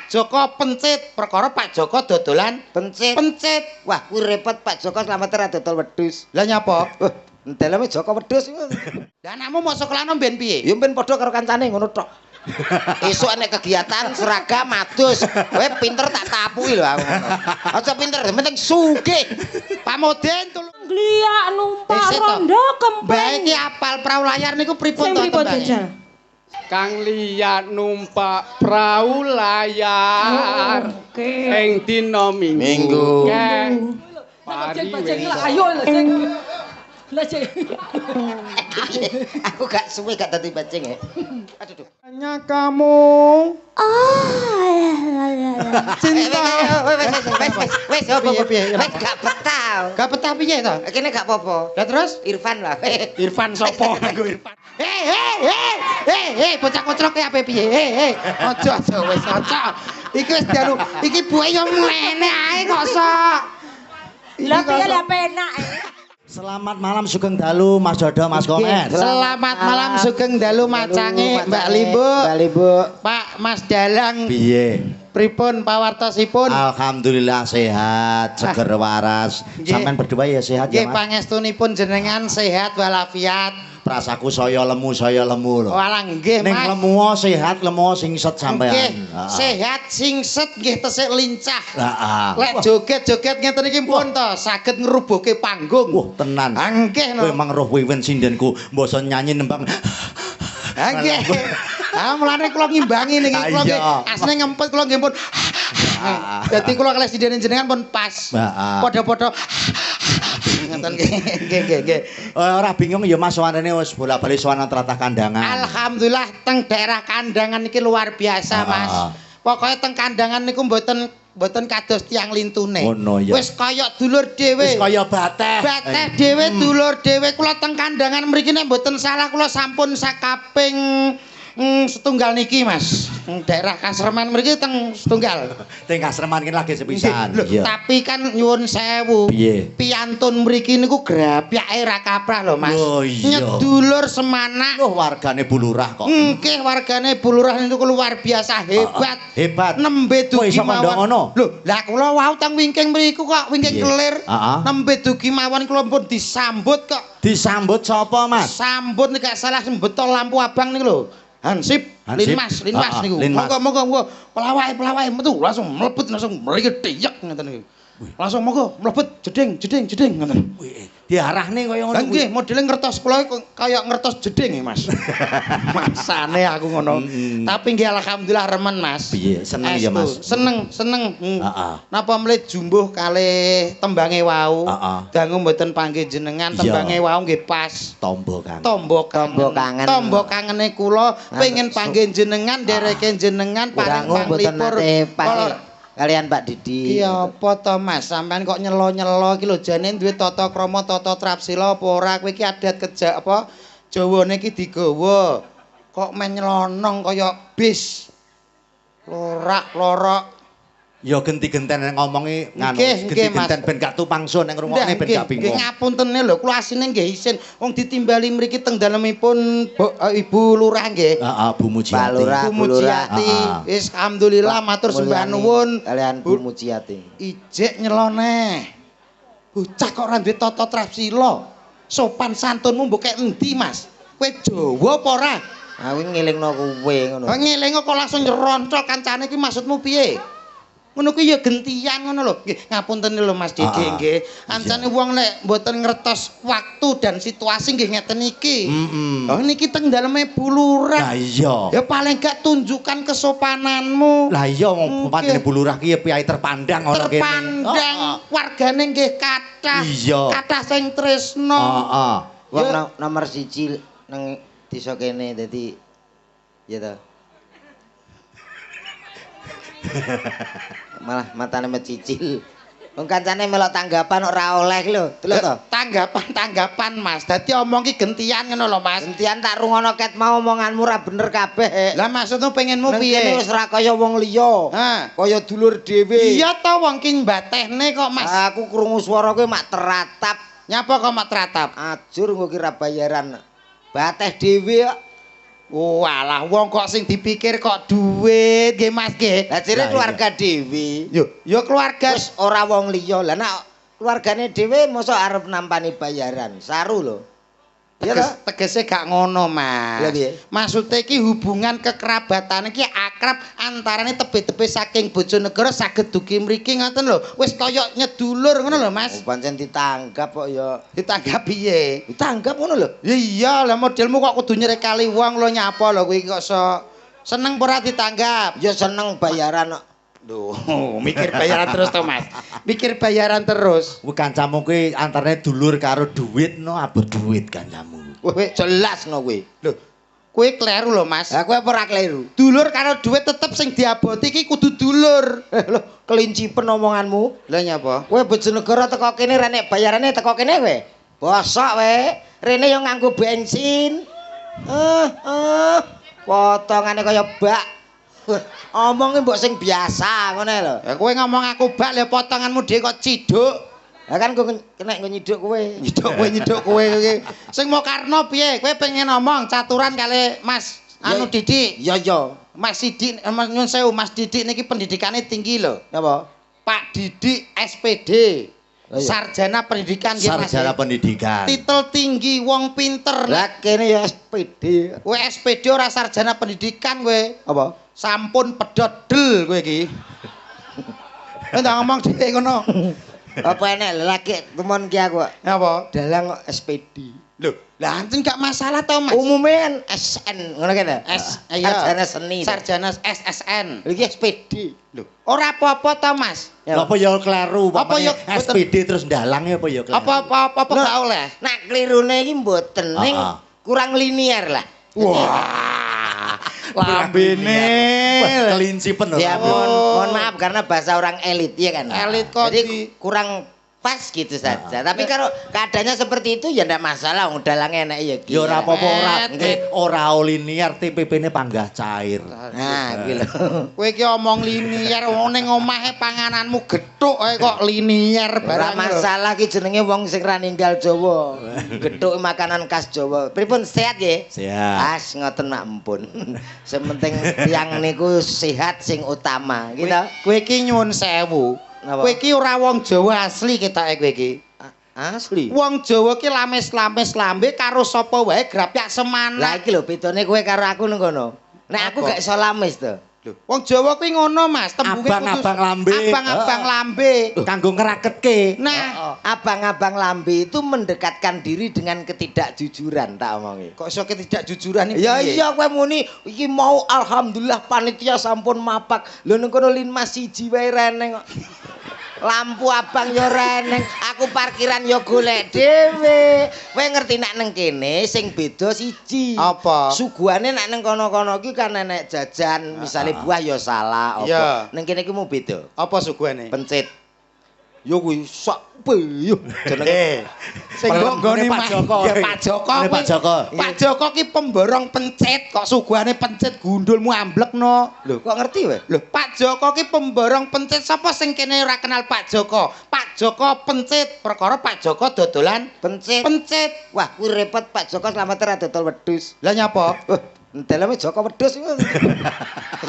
Pak Joko pencit perkara Pak Joko dodolan Pencit. pencit. Wah, kuwi repot Pak Joko slamet ra dodol wedhus. Lah nyapa? Ndeleme Joko wedhus. Lah anakmu mau sekolahno mben piye? Ya ben padha karo kancane ngono tok. Esuk nek kegiatan seragam adus, kowe pinter tak tapuki lho aku. Aja pinter, penting sugih. Pak Modin tulung Gliak numpak Sik, toh. rondo Mbak kempeng. iki apal perahu layar niku pripun Sing to pripun tembange? Jajal? Kang liya numpak perahu layar Oke. ing dina Minggu. Pari Ayo lah sing. Lah sing. Aku gak suwe gak dadi bajing ya. Aduh. Hanya kamu cinta. Wes Piye? Wes gak betah. Gak betah piye to? Kene gak apa-apa. Lah terus Irfan lah. Irfan sapa aku Irfan? Bocah kocrok ki ape piye? Aja wis aja. Iki wis dianu, iki buaya yo mlene ae kok sok. Lah piye lah penak. Selamat malam Sugeng Dalu Mas Dodo Mas Komen. Selamat malam Sugeng Dalu macange Mbak Limbu. Mbak Limbu. Pak Mas Dalang. Piye? Pripun pawartosipun? Alhamdulillah sehat, seger waras. Nggih. Sampeyan berdua ya sehat ya Nggih Mas. pangestunipun jenengan sehat walafiat. Prasaku saya lemu lho. Walah nggih Ning Mas. lemu sehat, lemu singset sampean. Nggih, Heeh. sehat singset nggih tesih lincah. Heeh. Lek joget-joget ngeten iki pun to saged ngrubuhke panggung. Wah, tenan. Ah, nggih Kowe no. emang roh wiwin sindenku, mbasa nyanyi nembang. Ah nggih. Ah mulane kula ngimbangi niki kula nggih Iya. asline ngempet kula nggih pun. Dadi kula kalih sidene jenengan pun pas. Heeh. Padha-padha ngeten nggih. Ora bingung ya Mas sowanene wis bola-bali sowan tratah kandangan. Alhamdulillah teng daerah kandangan iki luar biasa Mas. Pokoknya teng kandangan niku mboten kados tiyang lintune. Ngono ya. Wis kaya dulur dhewe. Wis kaya bateh. Bateh dhewe dulur dhewe kula teng kandangan mriki nek mboten salah kula sampun sakaping setunggal niki Mas. Daerah Kasreman mriki teng setunggal. Teng kasreman kene lagi sepisan. Lho, Iya. tapi kan nyuwun sewu. Piye? Piyantun mriki niku grabyake ra kaprah lho Mas. Oh, iya. Nyedulur semanak. Loh wargane Bulurah kok. Nggih wargane Bulurah niku luar biasa hebat. Hebat. Nembe Kowe dugi iso kandha ngono? Lho, lah kula wau teng wingking mriku kok wingking Piye? kelir. Heeh. Nembe dugi mawon kula pun disambut kok. Disambut sapa Mas? Sambut nek gak salah sembetol lampu abang niku lho. Hansip, Hansip. Linmas Heeh, niku. Linmas. Monggo pelawai metu langsung mlebet langsung mriki tiyek ngoten niku. Langsung monggo mlebet jeding ngoten. Diarahne kaya ngono. Lah nggih, modele ngertos kula kaya ngertos jeding Mas. Masane aku ngono. Tapi nggih alhamdulillah remen Mas. Piye, seneng ya, Mas? Seneng. Heeh. Napa mlih jumbuh kalih tembange wau. Heeh. Dangu mboten panggih jenengan Iya. tembange wau nggih pas. Tombo kan. Tombo kangen. Tombo kangene kula pengin panggih jenengan dereke jenengan paring Dangu mboten panglipur. nate panggil kalian Pak Didi. Ki apa to Mas, sampean kok nyelo-nyelo iki lho jane duwe tata krama tata trapsila apa ora kowe iki adat keja apa Jawane iki digawa. Kok men nyelonong kaya bis. Lorak-lorok. Ya genti-genten ngomongi nganu. Nggih, Genti-genten Mas. ben gak tupangsun ning ngrungokne ben gak bingung. Nggih ngapuntene lho, kula asine nggih isin wong ditimbali mriki teng dalemipun Ibu Lurah nggih. Heeh, Bu Mujiati. Pak Lurah. Bu Mujiati. Heeh. Wis alhamdulillah matur sembah Mulyani nuwun. kalian Bu Mujiati. Ijek nyelone. Bocah kok ora duwe tata trapsila. Sopan santunmu mbok kek endi, Mas? Kowe Jawa apa ora? Aku ngelingno kowe ngono. Ngelingo kok langsung nyeroncol kancane iki maksudmu piye? Ngono kuwi ya gentian ngono lho. Nggih, ngapunten lho Mas Dede nggih. Ancane wong nek mboten ngertos waktu dan situasi nggih ngeten iki. Heeh. Oh niki teng daleme Bulurah. Lah iya. Ya paling gak tunjukkan kesopananmu. Lah iya wong Nggih. pantene Bulurah ki ya piyai terpandang ngono kene. Terpandang wargane nggih kathah. Iya. Kathah sing tresno. Heeh. Wong Ya. nomor 1 nang desa kene dadi ya to. Malah matane mecicil. Wong kancane melok tanggapan ora oleh lho. Delok to. Tanggapan Mas. Dadi omong ki gentian ngono lho Mas. Gentian tak rungono ket mau omonganmu ora bener kabeh. Lah maksudmu pengenmu Nang kene piye? wis ora kaya wong liya. Ha. Kaya dulur dhewe. Iya to wong ki mbatehne kok Mas. Aku krungu swara kowe mak teratap. Nyapa kok mak tratap? Ajur engko kira bayaran. Bateh dhewe kok. Walah wong kok sing dipikir kok duit nggih Mas nggih. Lah jere keluarga dhewe. Yo keluarga Wis ora wong liya. Lah nek keluargane dhewe mosok arep nampani bayaran. Saru lho. Iya ta? tegese gak ngono Mas. Lah piye? Maksude iki hubungan kekerabatan iki akrab antarane tebe-tebe saking Bojonegoro saged dugi mriki ngoten lho. Wis kaya nyedulur ngono lho Mas. Oh, pancen ditanggap kok ya. Ditanggap piye? Ditanggap ngono lho. Ya iya lah modelmu kok kudu nyrekali wong lho nyapa lho kuwi kok seneng ora ditanggap. Ya seneng bayaran kok. Duh, mikir bayaran terus to Mas. Mikir bayaran terus. Kuwi kancamu kuwi antarane dulur karo duit no abot duit kancamu. Weh jelas no kuwi. Lho, kuwi kleru lho Mas. Lah kowe apa ora kleru? Dulur karo duit tetep sing diaboti iki kudu dulur. Lho, kelincipen omonganmu. Lah nyapa? Kowe Bojonegoro teko kene ra nek bayarane teko kene kowe. Bosok we. Rene yo nganggo bensin. Potongane kaya bak. Omongnya mbok sing biasa ngono lho. Ya kowe ngomong aku bak lha potonganmu dhewe kok ciduk. Lah kan kowe kena nyiduk kowe. Nyiduk kowe iki. Sing mau karno piye? Kowe pengen ngomong caturan kali Mas anu Didik. Iya iya. Mas Didik nyun sewu Mas Didik niki pendidikane tinggi lho. Napa? Pak Didik SPD. Oh, iya. Sarjana pendidikan nggih Mas. Sarjana pendidikan. Titel tinggi wong pinter. Lah kene ya SPD. Kowe SPD ora sarjana pendidikan kowe. Apa? Sampun pedhot del kowe iki. Kowe ndak ngomong dhewe ngono. Apa enek lelaki temon ki aku. Apa? Dalang kok SPD. Lho, lah anjen gak masalah to Mas. Umume kan SN ngono kene. Sarjana seni. Sarjana SSN. Iki SPD. Lho, ora apa-apa to Mas. Apa ya kleru Apa ya SPD terus ndalange apa ya kleru. Apa gak oleh. Nak klirune iki mboten ning kurang linier lah. Wah. Lambene kelinci penuh. Ya mohon maaf karena bahasa orang elit ya kan. Elit kok jadi kurang pas gitu saja. Tapi kalau keadaannya seperti itu ya ndak masalah wong dalang enak ya. Ya ora apa-apa ora linear TPP-ne panggah cair. Nah, kuwi lho. kowe iki omong linier wong ning omahe pangananmu gethuk ae kok linier Ora barang. masalah ki jenenge wong sing ra ninggal Jawa. Gethuk makanan khas Jawa. Pripun sehat nggih? Sehat. As ngoten mak empun. Sementing tiyang niku sehat sing utama, gitu. Kowe iki nyuwun sewu. Napa? Kowe iki ora wong Jawa asli ketoke kowe iki. Asli. Wong Jawa ki lames-lames lambe karo sapa wae grapyak semana. Lah iki lho bedane kowe karo aku nang kono. Nek aku gak iso lames to. Lho, wong Jawa kuwi ngono Mas, tembunge Abang-abang lambe. Abang-abang lambe. Kanggo ngeraketke. Nah, Abang-abang lambe itu mendekatkan diri dengan ketidakjujuran tak omongi. kok iso ketidakjujuran iki? Ya iya kowe muni iki mau alhamdulillah panitia sampun mapak. Lho ning kono linmas siji wae reneng kok. Lampu abang yo reneng, aku parkiran yo golek dhewe. Kowe ngerti nek nang kene sing beda siji. Apa? Suguhane nek nang kono-kono iki kan enek jajan, misale buah yo salah Iya. apa. Nang kene iki mau beda. Apa suguhane? Pencit. Yo kuwi sak yo jenenge. Sing nggone Pak Joko. Ya Pak Joko. Ini Pak Joko. Pak Joko ki pemborong pencit kok suguhane pencit gundulmu amblekno. Lho, kok ngerti wae? Lho, Pak Joko ki pemborong pencit sapa sing kene ora kenal Pak Joko? Pak Joko pencit, perkara Pak Joko dodolan Pencit. pencit. Wah, kuwi repot Pak Joko slamet ra dodol wedhus. Lah nyapa? Dalamnya Joko wedhus iku.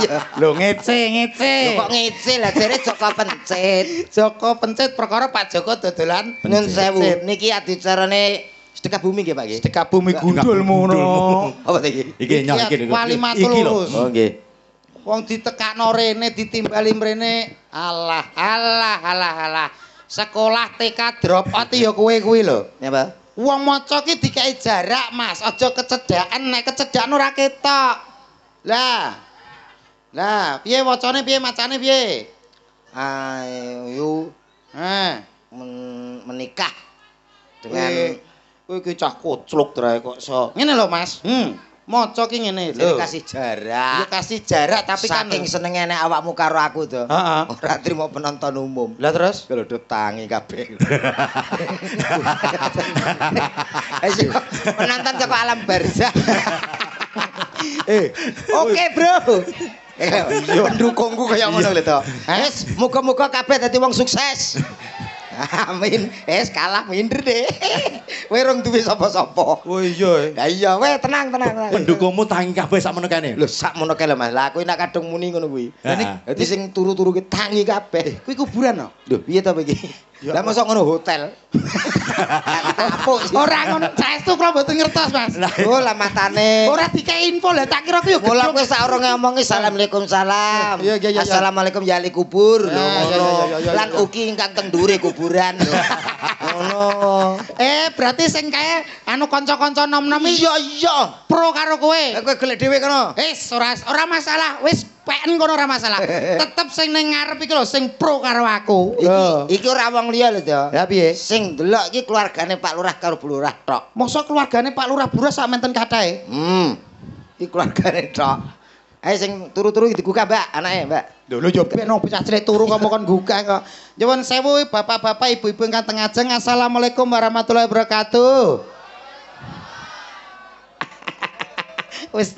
Ya. Lho ngece. Lho kok ngece lah jare Joko pencit. Joko pencit perkara Pak Joko dodolan Nyun sewu, niki adicarane sedekah bumi nggih Pak nggih. sedekah bumi gundulmu ngono. Apa iki? Iki nyok iki. Wali Iki matur lho. lurus. Oh nggih. Wong ditekakno rene ditimbali mrene. Alah. Sekolah TK drop out ya kowe kuwi lho. Napa? Wong maca ki dikai jarak, Mas. Aja kecedhaken, nek kecedhakan ora ketok. Lah, piye wacane piye macane piye? Ayo menikah dengan kowe iki cah kocluk trae kok iso. Ngene lho, Mas. Maca ki ngene lho. kasih jarak. Ya kasih jarak tapi kan saking senenge nek awakmu karo aku to. Heeh. Ora trimo penonton umum. Lah terus Kalau do tangi kabeh. Penonton saka alam barzah. Oke, Bro. Pendukungku kaya ngono lho to. Wis, muga-muga kabeh dadi wong sukses. Amin. Kalah minder deh. Kowe rong duwe sapa-sapa. Oh iya. Ya iya, weh tenang. Pendukungmu tangi kabeh sakmono kene. Lho sakmono kae lho Mas. Lah kowe nek kadung muni ngono kuwi. Heeh. Dadi sing turu-turu ki tangi kabeh. Kuwi kuburan no? Lho piye to iki? Lah mosok ngono hotel. Apuk sih. Ora ngono, saestu kula mboten ngertos, Mas. Oh lah matane. Ora dikei info lah, tak kira ku yo Mula kowe sak urunge ngomongi assalamualaikum salam. Iya. Assalamualaikum ya ahli kubur. Lho Iya, ngono. iya. Lan ugi ingkang teng ndure kuburan. Ngono. Berarti sing kae anu kanca-kanca nom-nom iki Iya. pro karo kowe. Kowe golek dhewe kono. Ora masalah, wis peken kono ora masalah. Tetep sing ning ngarep iki lho sing pro karo aku. Iki ora wong liya lho, To. Ya piye? Sing delok iki keluargane Pak Lurah karo Bu Lurah tok. Mosok keluargane Pak Lurah Burah sak menten kathahe. Iki keluargane tok. Ayo sing turu-turu dibuka, Mbak, anake, Mbak. Lho yo no bocah cilik turu kok kon gugah kok. Nyuwun sewu bapak-bapak, ibu-ibu ingkang teng ajeng. Assalamualaikum warahmatullahi wabarakatuh. Wis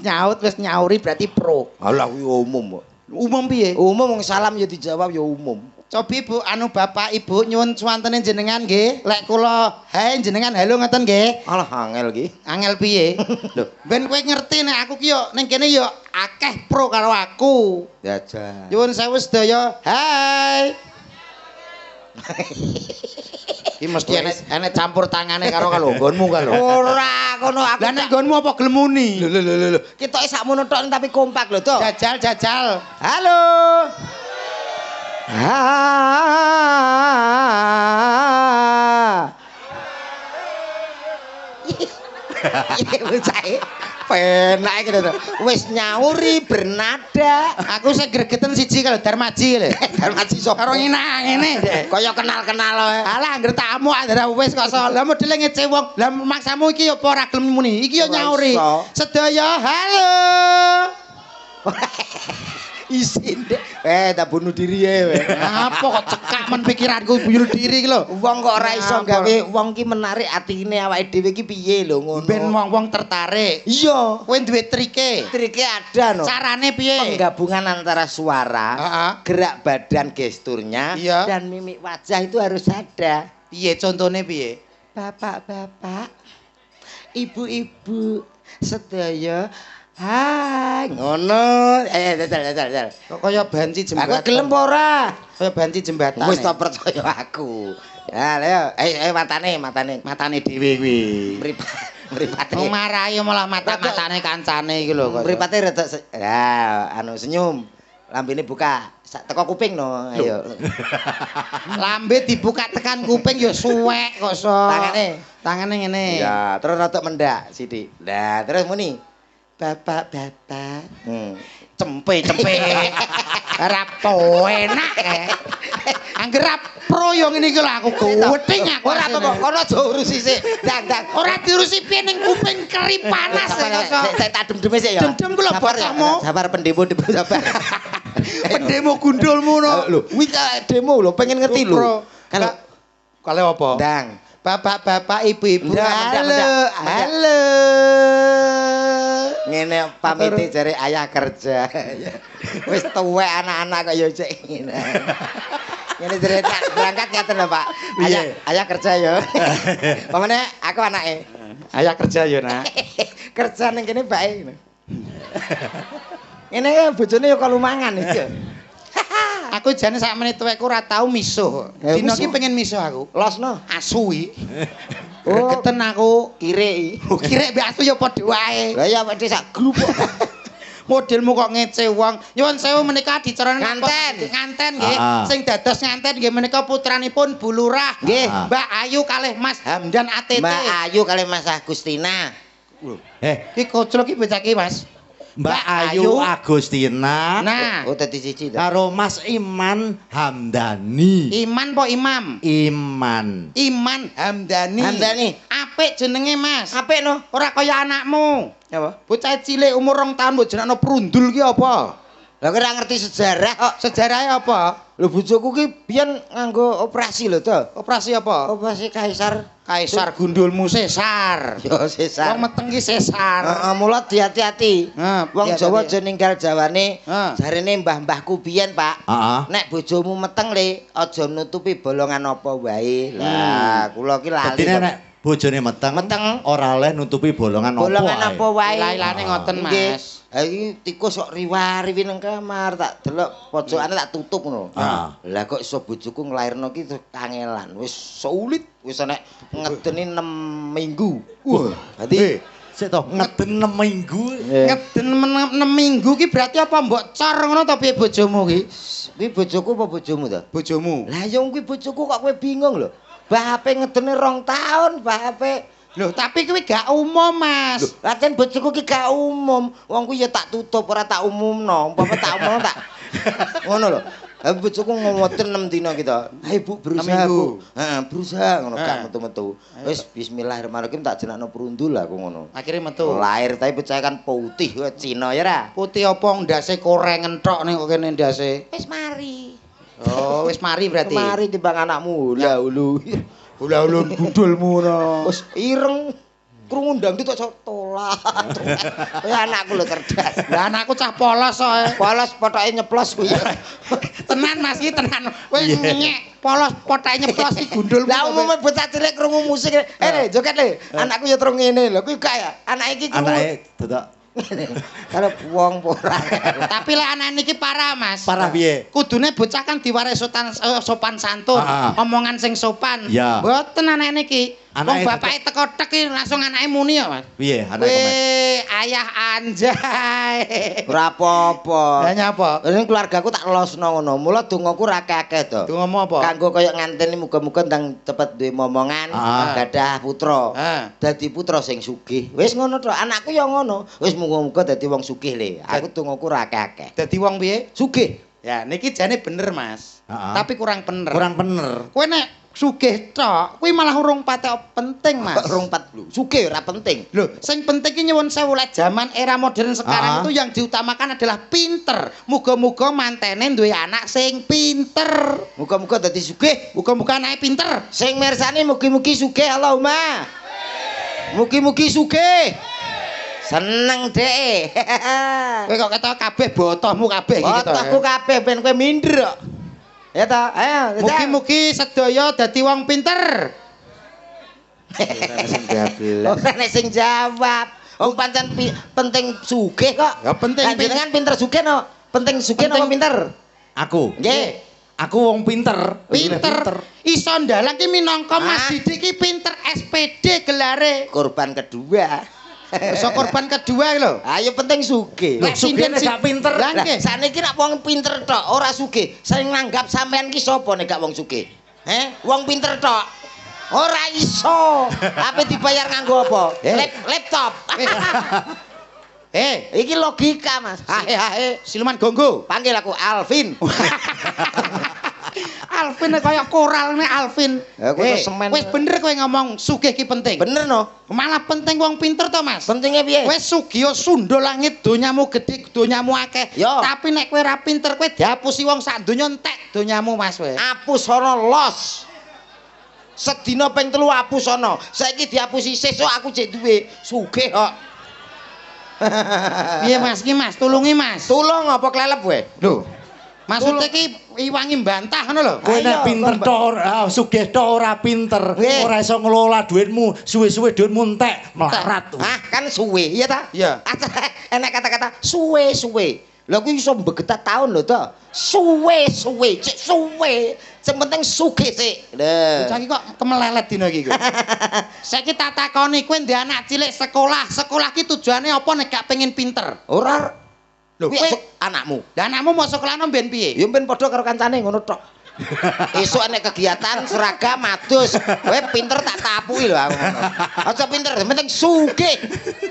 nyauri berarti pro. Alah kuwi umum kok. Umum piye? Umum wong salam ya dijawab ya umum. Cobi Bu, anu Bapak Ibu nyuwun suwantene jenengan nggih. Lek kula hae jenengan halo ngoten nggih. Alah angel iki. Angel piye? Lho, ben kowe ngerti nek aku ki yo ning kene yo akeh pro karo aku. Jajan. Nyuwun sewu sedaya. Hai. Iki mesti enek campur tangane karo nggonmu kan lho. Ora kono aku. Lah nek nggonmu apa gelem muni? Lho. Ketoke sakmono tok tapi kompak lho, To. Jajal. Halo. Iya bocahe. Penak iki lho. Wis nyauri bernada. Aku sing gregeten siji kalau Darmaji lho. Darmaji sapa? Karo ngene. Kaya kenal-kenal wae. Alah anggere tamu andara wis kok so. Lah modele ngece wong. Lah maksamu iki apa ora gelem muni? Iki yo nyauri. Sedaya halo. Isin dek. Tak bunuh diri ya. Apa kok cekak men pikiranku bunuh diri iki lho. Wong kok ora iso gawe wong ki menarik atine awake dhewe ki piye lho ngono. Ben wong-wong tertarik. Iya. Kowe duwe trike. Trike ada no. Carane piye? Penggabungan antara suara, gerak badan gesturnya, dan mimik wajah itu harus ada. Piye contone piye? Bapak-bapak, ibu-ibu, sedaya hai ngono. Dal. Kok kaya banci jembatan. Aku gelem apa ora? Kaya banci jembatan. Wis tak percaya aku. Ya lho, matane dhewe kuwi. Mripate. Wong marahi malah matane kancane iki lho kok. Mripate rada anu senyum. Lambene buka. Sak teko kuping no. Ayo. Lambe dibuka tekan kuping ya suwek kok so. Tangane ngene. Ya, terus rada mendak sithik. Lah, terus muni. Bapak-bapak. Cempe. Ora enak Angger pro yo ngene iki lho aku gowething aku. Ora apa-apa, kono aja urusi sik. Ndang. Ora diurusi piye ning kuping keri panas kok. Tak dem-deme sik ya. Dem-dem ku lho botamu. Sabar pendemo sabar. Pendemo gundulmu no. Lho, kuwi demo lho, pengen ngerti lho. Kalau apa? Ndang. Bapak-bapak, ibu-ibu. Halo. Ngene pamite jare ayah kerja. Wis tuwek anak-anak kok ya cek ngene. Ngene jare berangkat ngaten lho, Pak. Ayah kerja ya. Pamane aku anake. Ayah kerja ya, Nak. Kerja ning kene bae. Ngene bojone ya kalumangan iki. Aku jane sak menit tuwekku ora tau misuh. Dino iki pengen misuh aku. Losno Asu iki. Gregeten aku kirek. Kirek mbek asu ya padha wae. Lah ya wedhe sak grup. Modelmu kok ngece wong. Nyuwun sewu menika dicerana nganten nggih. Sing dados nganten nggih menika putranipun Bu Lurah nggih, Mbak Ayu kalih Mas Hamdan ATT. Mbak Ayu kalih Mas Agustina. Iki koclok iki bocah iki, Mas. Mbak Ayu Agustina. Nah, dadi siji to. Karo Mas Iman Hamdani. Iman po Imam? Iman Hamdani. Apik jenenge, Mas. Apik no. Ora kaya anakmu. Apa? Bocah cilik umur 2 tahun mbok jenengno prundul ki apa? Lah kowe ora ngerti sejarah kok. Sejarahnya apa? Lho bojoku ki biyen nganggo operasi lho to. Operasi apa? Operasi kaisar. Kaisar gundulmu sesar. Yo sesar. Wong meteng ki sesar. Heeh, mula hati-hati. Wong Jawa aja ninggal Jawane. Jarene mbah-mbahku biyen, Pak. Heeh. Nek bojomu meteng le, aja nutupi bolongan apa wae. Lah, kula ki lali. Dadi nek bojone meteng ora oleh nutupi bolongan apa. Bolongan apa wae. Lailane ngoten, Mas. Ha iki tikus kok riwa-riwi nang kamar, tak delok pojokane tak tutup ngono. Lah kok iso bojoku nglairno ki kangelan. Wis sulit, wis nek ngedeni 6 minggu. Wah, dadi sik to ngeden 6 minggu. Ngeden 6 minggu ki berarti apa mbok cor ngono to piye bojomu ki? kuwi bojoku apa bojomu to? Bojomu. Lah yo kuwi bojoku kok kowe bingung lho. Bahape ngedene 2 tahun, bahape. Loh, tapi kuwi gak umum, Mas. Lah kan bojoku ki gak umum. Wong kuwi ya tak tutup ora tak umumno. Umpama tak umumno tak ngono lho. Ha bojoku ngomoten 6 dina kita. Hai Bu, berusaha Bu. Heeh, berusaha ngono gak metu-metu. Wis bismillahirrahmanirrahim tak jenakno perundul aku ngono. Akhire metu. Lahir tapi bocah kan putih kaya Cina ya ra. Putih apa ndase korengen tok ning kok kene ndase. Wis mari. Oh, wis mari berarti. Mari timbang anakmu. Lah ulu. Ula-ulun gundulmu ngono. Wis ireng krungu ndangdut kok tolak. Ya anakku lho cerdas. Lah anakku cah polos kok. Polos potoke nyeplos kuwi. Tenan Mas iki tenan. Kowe nyek polos potoke nyeplos iki gundulmu. Lah umume bocah cilik krungu musik. Le joget le. Anakku ya terus ngene lho. Kuwi gak ya. Anake iki krungu. Anake dadak Karo wong ora. Tapi lek anak niki parah, Mas. parah piye? Kudune bocah kan diwaris sopan santun, omongan sing sopan. Mboten anak niki. Wong bapake teko tek iki langsung anake muni ya, Mas. Piye anake men? Ayah anjay. Ora apa-apa. Lah nyapa? Ning keluargaku tak losno ngono. Mula dongaku ra akeh to. Dongamu apa? Kanggo kaya nganteni muga-muga ndang cepet duwe momongan, gadah putra. Dadi putra sing sugih. Wis ngono tok. Anakku ya ngono. Wis muga-muga dadi wong sugih le. Aku dongaku ra akeh. Dadi wong piye? Sugih. Ya, niki jane bener, Mas. Tapi kurang bener. Kurang bener. Kowe nek sugih tok, kuwi malah urung patek penting, Mas. Urung sugih ora penting. Loh, sing penting ki nyuwun sewu lek zaman era modern sekarang itu yang diutamakan adalah pinter. Muga-muga mantene duwe anak sing pinter. Muga-muga dadi sugih. Muga-muga anake pinter. Sing mirsani mugi-mugi sugih Allahumma. Mugi-mugi sugih. Seneng dek. Kowe kok ketok kabeh botohmu kabeh iki to. Botohku kabeh ben kowe minder kok. Ya ta, ayo. Mugi-mugi sedaya dadi wong pinter. Ora nek sing jawab. Wong pancen penting sugih kok. Ya penting Panjenengan pinter sugih no. Penting sugih napa pinter? Aku. Nggih. Aku wong pinter. Pinter. Iso ndalang ki minangka Mas Didi ki pinter SPD gelare. Korban kedua. Iso korban kedua lho. Ayo penting sugih. Lek sugih nek gak pinter. Lah sakniki nek wong pinter tok ora sugih. Sing nanggap sampean ki sapa nek gak wong sugih? Wong pinter tok. Ora iso. Ape dibayar nganggo apa? Laptop. Iki logika, Mas. Hae. Siluman Gonggo. Panggil aku Alvin. Alvin kaya koral nek Alvin. Wis bener kowe ngomong sugih ki penting. Bener no. Malah penting wong pinter to, Mas. Pentingnya piye? Wis sugih sundha langit donyamu gedhe donyamu akeh. Tapi nek kowe ora pinter kowe diapusi wong sak donya entek donyamu, Mas kowe. Apus ana los. Sedina ping 3 apus ana. Saiki diapusi sesuk aku jek duwe sugih kok. Piye Mas ki, Mas? Tulungi, Mas. Tulung apa klelep kowe? Lho. Maksudnya ki iwangi mbantah ngono lho. Kowe nek pinter tok ora sugih tok ora pinter, ora iso ngelola dhuwitmu, suwe-suwe dhuwitmu entek, melarat. Kan suwe, iya ta? Iya. Enak kata-kata suwe-suwe. Lha kuwi iso mbegetat taun lho to. Suwe-suwe, cek suwe. Sing penting sugih sik. Lho. Bocah iki kok kemelelet dina iki kowe. Saiki tak takoni kowe ndek anak cilik sekolah. Sekolah ki tujuane apa nek gak pengen pinter? Ora. Lho kowe anakmu. Lah anakmu mau sekolahno mben piye? Ya mben padha karo kancane ngono tok. Esuk nek kegiatan seragam adus, kowe pinter tak tapuki lho aku ngono. Aja pinter, yang penting sugih.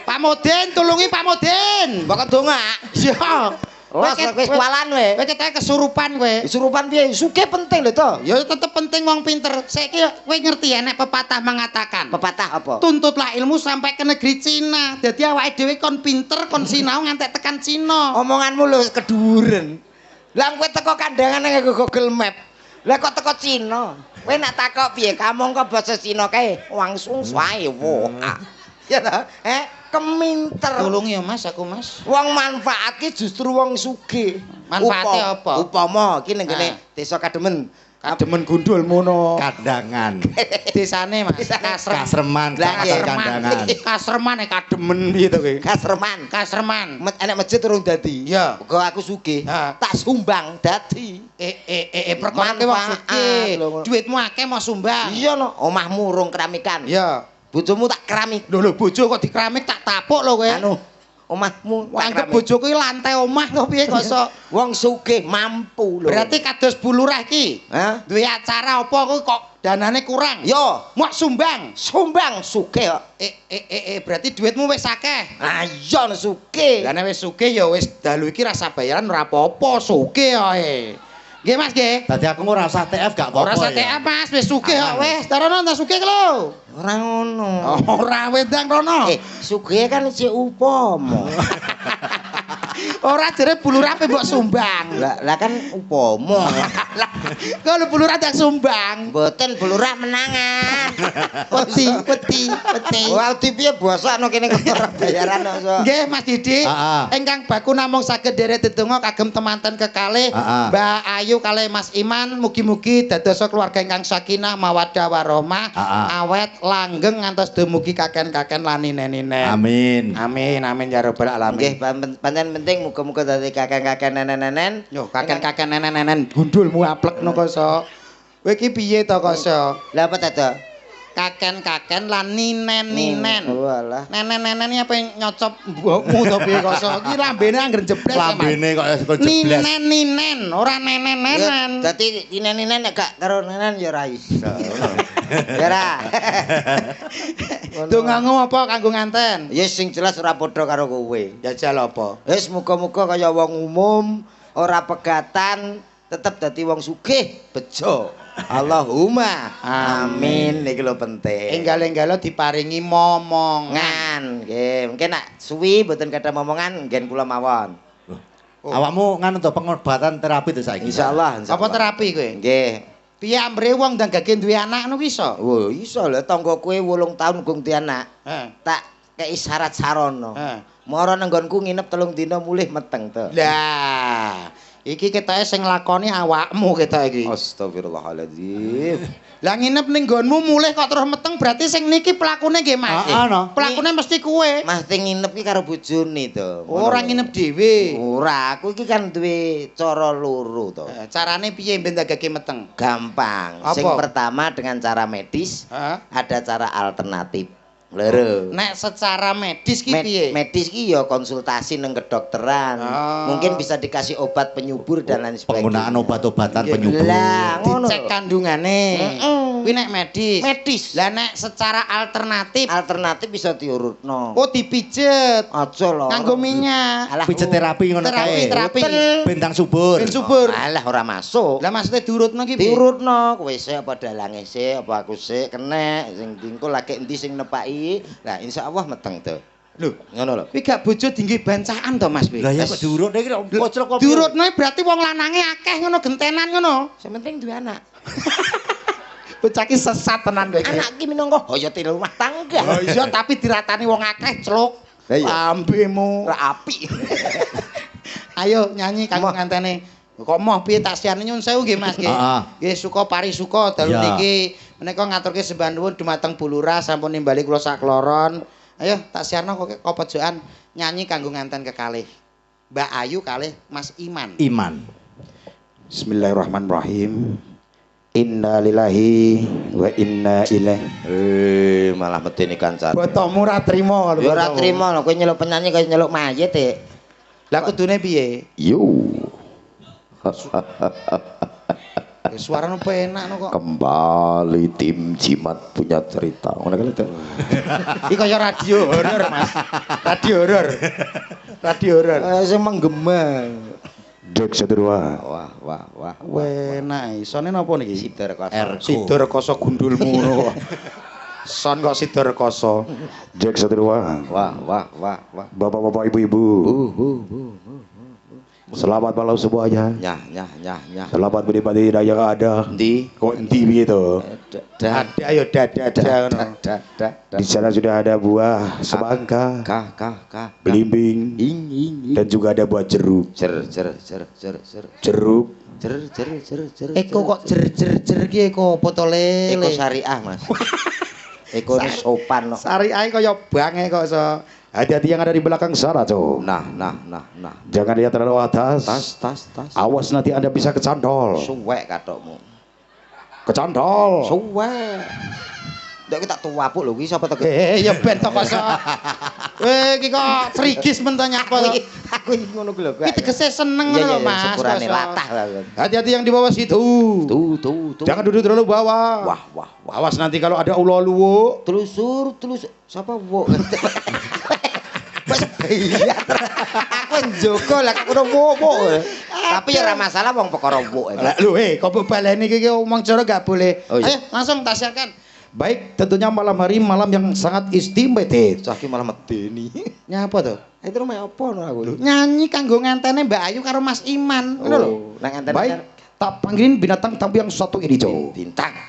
Pak Modin, tulungi Pak Modin. Mbok dongak. Ya. Los wis kualan we. Kowe ketoke kesurupan kowe. Kesurupan piye? Sugih penting lho to. Ya tetep penting wong pinter. Saiki kowe ngerti enek pepatah mengatakan. Pepatah apa? Tuntutlah ilmu sampai ke negeri Cina. Dadi awake dhewe kon pinter, kon sinau ngantek tekan Cina. Omonganmu lho keduren. Lah kowe teko kandangan nang Google Map. Lah kok teko Cina? Kowe nak takok piye? Kamu kok basa Cina kae langsung wae wo. Ya ta? Keminter. Tulung ya Mas, aku Mas. Wong manfaatke justru wong sugih. Manfaate apa? Upama iki ning kene desa Kademen. Kademen gundul mono. Kandangan. Desane Mas, Kasreman, kandangan. Kasreman Kademen piye to kowe? Kasreman. Kasreman. Enek masjid urung dadi. Iya. Muga aku sugih. Tak sumbang dadi. Perkara kowe wong sugih. Duitmu akeh mau sumbang. Iya no, omahmu urung keramikan. Iya. Bojomu tak keramik. Lho bojo kok dikeramik tak tapuk lho kowe. Anu, omahmu anggap bojoku iki lantai omah kok piye kok iso. Wong sugih mampu lho. Berarti kados Bu Lurah iki. Hah? Duwe acara apa kok danane kurang? Yo, Mau sumbang. sumbang sugih kok. Berarti duitmu wis akeh. Ah iya sugih. Lah nek wis sugih ya wis dalu iki rasa bayaran ora apa-apa, sugih ae. Nggih Mas nggih. Dadi aku ora usah TF gak apa-apa. Ora usah TF Mas, wis sugih kok wis. Tarono tak sugih lho. Ora ngono. Ora wedang rono. Sugih kan isih upama. Ora jere Bu Lurah pe mbok sumbang. Lah kan upama. Kalau Bu Lurah tak sumbang. Mboten Bu Lurah menangan. Peti. Wah, piye bosokno kene kok ora bayaran kok. Nggih Mas Didi. Heeh. Ingkang baku namung saged dherek dedonga kagem temanten kekalih Mbak Ayu kalih Mas Iman mugi-mugi dadosa keluarga ingkang sakinah mawaddah warahmah awet langgeng ngantos dumugi kaken-kaken lan ninen-ninen. Amin. Amin ya rabbal alamin. Nggih, pancen penting muga-muga dadi kakek-kakek nenen-nenen. Yo kaken-kaken nenen-nenen gundulmu aplekno koso. Kowe iki piye to koso? Lah apa ta? Kaken-kaken lan ninen-ninen. Walah. Nenen-nenen iki apa nyocop mbokmu to piye koso? Iki lambene angger jebles ya, Mas. Lambene kok jebles. Ninen-ninen, ora nenen-nenen. Dadi nenen-nenen nek gak karo nenen ya ora iso. Ya ora. Dongamu apa kanggo nganten? Ya sing jelas ora padha karo kowe. Jajal apa? Wis muga-muga kaya wong umum, ora pegatan, tetep dadi wong sugih, bejo. Allahumma amin niki lho penting. Enggal-enggalo diparingi momongan. Nggih, mungkin nak suwi mboten kada momongan ngen kula mawon. Awakmu nganu to pengobatan terapi to saiki. Insyaallah. Apa terapi kowe? Nggih. Piye ambre wong ndang gage duwe anak ngono iso? Oh, iso lho tangga kowe 8 taun gung di anak. Tak kei syarat sarana. Mara nang nggonku nginep 3 dina mulih meteng to. Lah, iki ketoke sing nglakoni awakmu ketoke iki. Astagfirullahaladzim. Lah nginep ning nggonmu mulih kok terus meteng berarti sing niki pelakune nggih Mas. Pelakune mesti kowe. Mas teng nginep ki karo bojone to. Ora nginep dhewe. Ora, aku iki kan duwe cara loro to. Carane piye ben dagake meteng? Gampang. Apa? Sing pertama dengan cara medis, ada cara alternatif. Loro. Nek secara medis ki piye? Medis ki ya konsultasi nang kedokteran. Mungkin bisa dikasih obat penyubur dan lain sebagainya. Penggunaan obat-obatan penyubur. Lah, ngono. Dicek kandungane. Kuwi nek medis. Medis. Lah nek secara alternatif. Alternatif bisa diurutno. Oh dipijet. Aja lho. Nganggo minyak. Alah, Pijet terapi ngono kae. Terapi. Bentang subur. Ben subur. Alah ora masuk. Lah maksudnya diurutno ki piye? Diurutno, kowe sik apa dalange sik apa aku sik kenek sing dingko lagi endi sing nepaki. Lah insyaallah meteng to. Lho, ngono lho. Kuwi gak bojo dingge bancaan to Mas Pi. Lah ya kok diurutne iki kocrok kok. Diurutno berarti wong lanange akeh ngono gentenan ngono. Sing penting duwe anak. Bocah ki sesat tenan kowe iki. Anak ki minangka hayate rumah tangga. Oh iya tapi diratani wong akeh celuk. Lambemu ora apik. Ayo nyanyi kanggo ngantene. Kok moh piye tak siane nyun sewu nggih Mas nggih. Nggih suka parisuka dalu niki menika ngaturke sembah nuwun dumateng Bu Lurah sampun nimbali kula sakloron. Ayo tak siarno kok pojokan nyanyi kanggo nganten kekalih. Mbak Ayu kalih Mas Iman. Iman. Bismillahirrahmanirrahim. Inna lillahi wa inna ilaihi. Malah medeni kancane. Botomu ora trima lho. Ya ora trima lho kowe nyeluk penyanyi kaya nyeluk mayit e. Lah kudune piye? Yo. Suarane penak no kok. Kembali tim Jimat punya cerita. Ngono kan itu. Iki kaya radio horor, Mas. Radio horor. Radio horor. Sing menggema. Dek sedurwa. Wah. Enak. Isone napa niki? Sidar koso. Sidar koso gundulmu ngono kok. Son kok sidar koso. Dek sedurwa. Wah. Bapak-bapak, ibu-ibu. Selamat malam semuanya. Nyah. Selamat menikmati daya yang ada. Ndi? Kok endi begitu? Ada ayo dada ngono. Di sana sudah ada buah semangka, Kah. belimbing, Ing. dan juga ada buah jeruk. Jer. Jeruk. Jer. Eko kok jer ki eko botole. Eko syariah, Mas. Eko ini sopan no. Syariah kaya bange kok so. Hati-hati yang ada di belakang sana, Cok. Nah. Jangan lihat terlalu atas. Tas. Awas nanti Anda bisa kecantol. Suwek katokmu. Kecantol. Suwek. Ndek tak tuwapuk lho iki sapa to? Ya ben to kok so. Iki kok frigis mentanya apa to? Aku iki ngono ku lho. Iki tegese seneng ngono lho, Mas. Syukurane kok, so. latah lah. Hati-hati yang di bawah situ. Tuh. Jangan duduk terlalu bawah. Wah. Awas nanti kalau ada ulo luwo. Telusur. Sapa wo? Wes iya. Aku njogo lah aku wo. Tapi ya ora masalah wong perkara wo. Lah lho kok baleni iki omong cara gak boleh. Oh, iya. Ayo langsung tak siapkan. Baik, tentunya malam hari malam yang sangat istimewa. Cah ki malah medeni. Nyapa to? Itu rumah apa no aku? Nyanyi kanggo ngentene Mbak Ayu karo Mas Iman. Ngono lho. Nang enten. Baik, tak panggilin binatang tamu yang satu ini, Cok.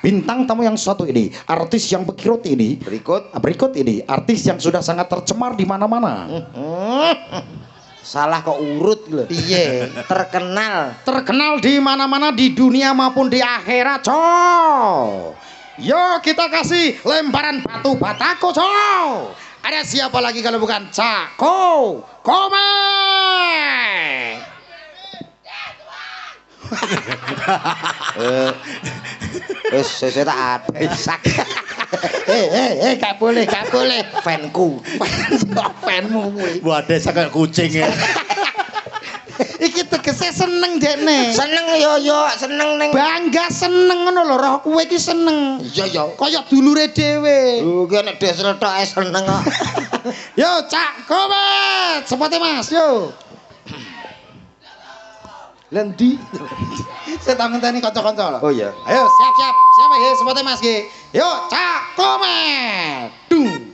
Bintang tamu yang satu ini, artis yang berkirut ini. Berikut ini, artis yang sudah sangat tercemar di mana-mana. Salah kok urut lho. Piye? Terkenal di mana-mana di dunia maupun di akhirat, Cok. Yo kita kasih lemparan batu batako, Cok. Ada siapa lagi kalau bukan Cako Komeng? Saya tak ada. Gak boleh. Fanku. Fanmu kuwi. Waduh, sangat kucing ya. Iki tegese seneng dekne. Seneng seneng ning. Bangga seneng ngono lho, roh kowe iki seneng. Iya. Kaya dulure dhewe. Ki nek desel tok seneng kok. Yo, Cak Komet, sepote Mas, yo. Lendi. Saya tak ngenteni kanca-kanca lho. Oh iya. Ayo, siap. Siap ya, sepote Mas ki. Yo, Cak Komet. Dung.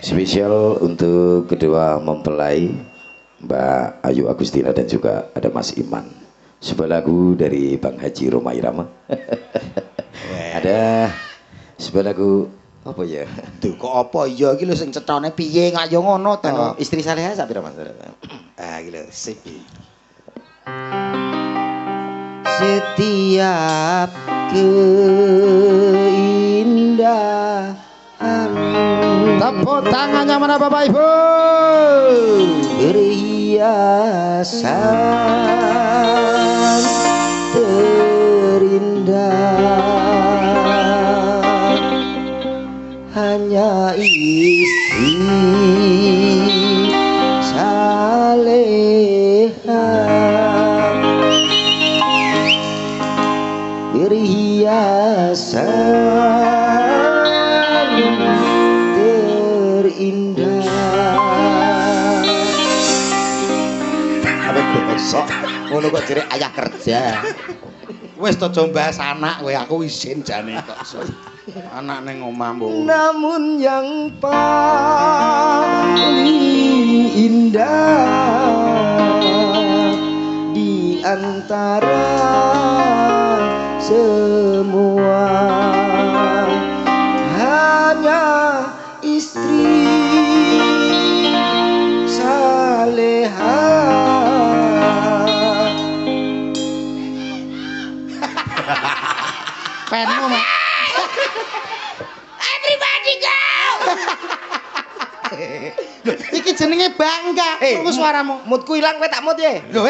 Spesial untuk kedua mempelai Mbak Ayu Agustina dan juga ada Mas Iman. Sebuah lagu dari Bang Haji Roma Irama. Ada sebuah lagu apa ya? Duh, kok apa iya iki lho sing cethone piye kaya ngono to? Anu, istri Saleha sak pira Mas? Iki lho sik. Setiap keindahan Tepuk tangannya mana Bapak Ibu? Perhiasan terindah hanya istri saleha, perhiasan terindah. Besok ngono kok jere ayah kerja. Wis to coba anak kowe aku isin jane kok. Anak ning omah mbok. Namun yang paling indah di antara semua hanya istri Iki jenenge bangga. Krungu suaramu. Moodku ilang kowe tak mood ya. Lho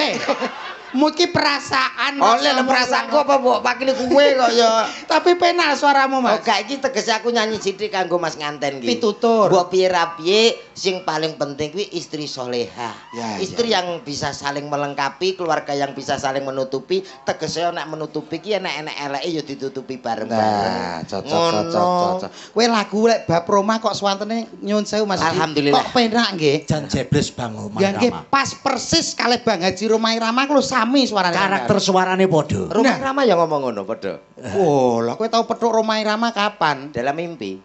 mood ki perasaan. Oleh lho perasaanku apa mbok pakili kowe kok ya. Tapi penak suaramu, Oh, Mas. gak iki tegese aku nyanyi sithik kanggo Mas nganten iki. Pitutur. Mbok piye-piye sing paling penting kuwi istri soleha. Ya, Istri yang bisa saling melengkapi, keluarga yang bisa saling menutupi. Tegese nek menutupi ki enek-enek eleke ya ditutupi bareng-bareng. Nah, cocok. Kowe lagu lek bab Roma kok swantene nyuwun sewu Mas. Alhamdulillah. Kok penak nggih. Jan jebles Bang Romai Ya nggih Rama. pas persis kalih Bang Haji Romai Rama ku lho sami suarane. Karakter suarane padha. Rumah Rama ya ngomong ngono padha. Oh, lah kowe tau petuk Romai Rama kapan? Dalam mimpi.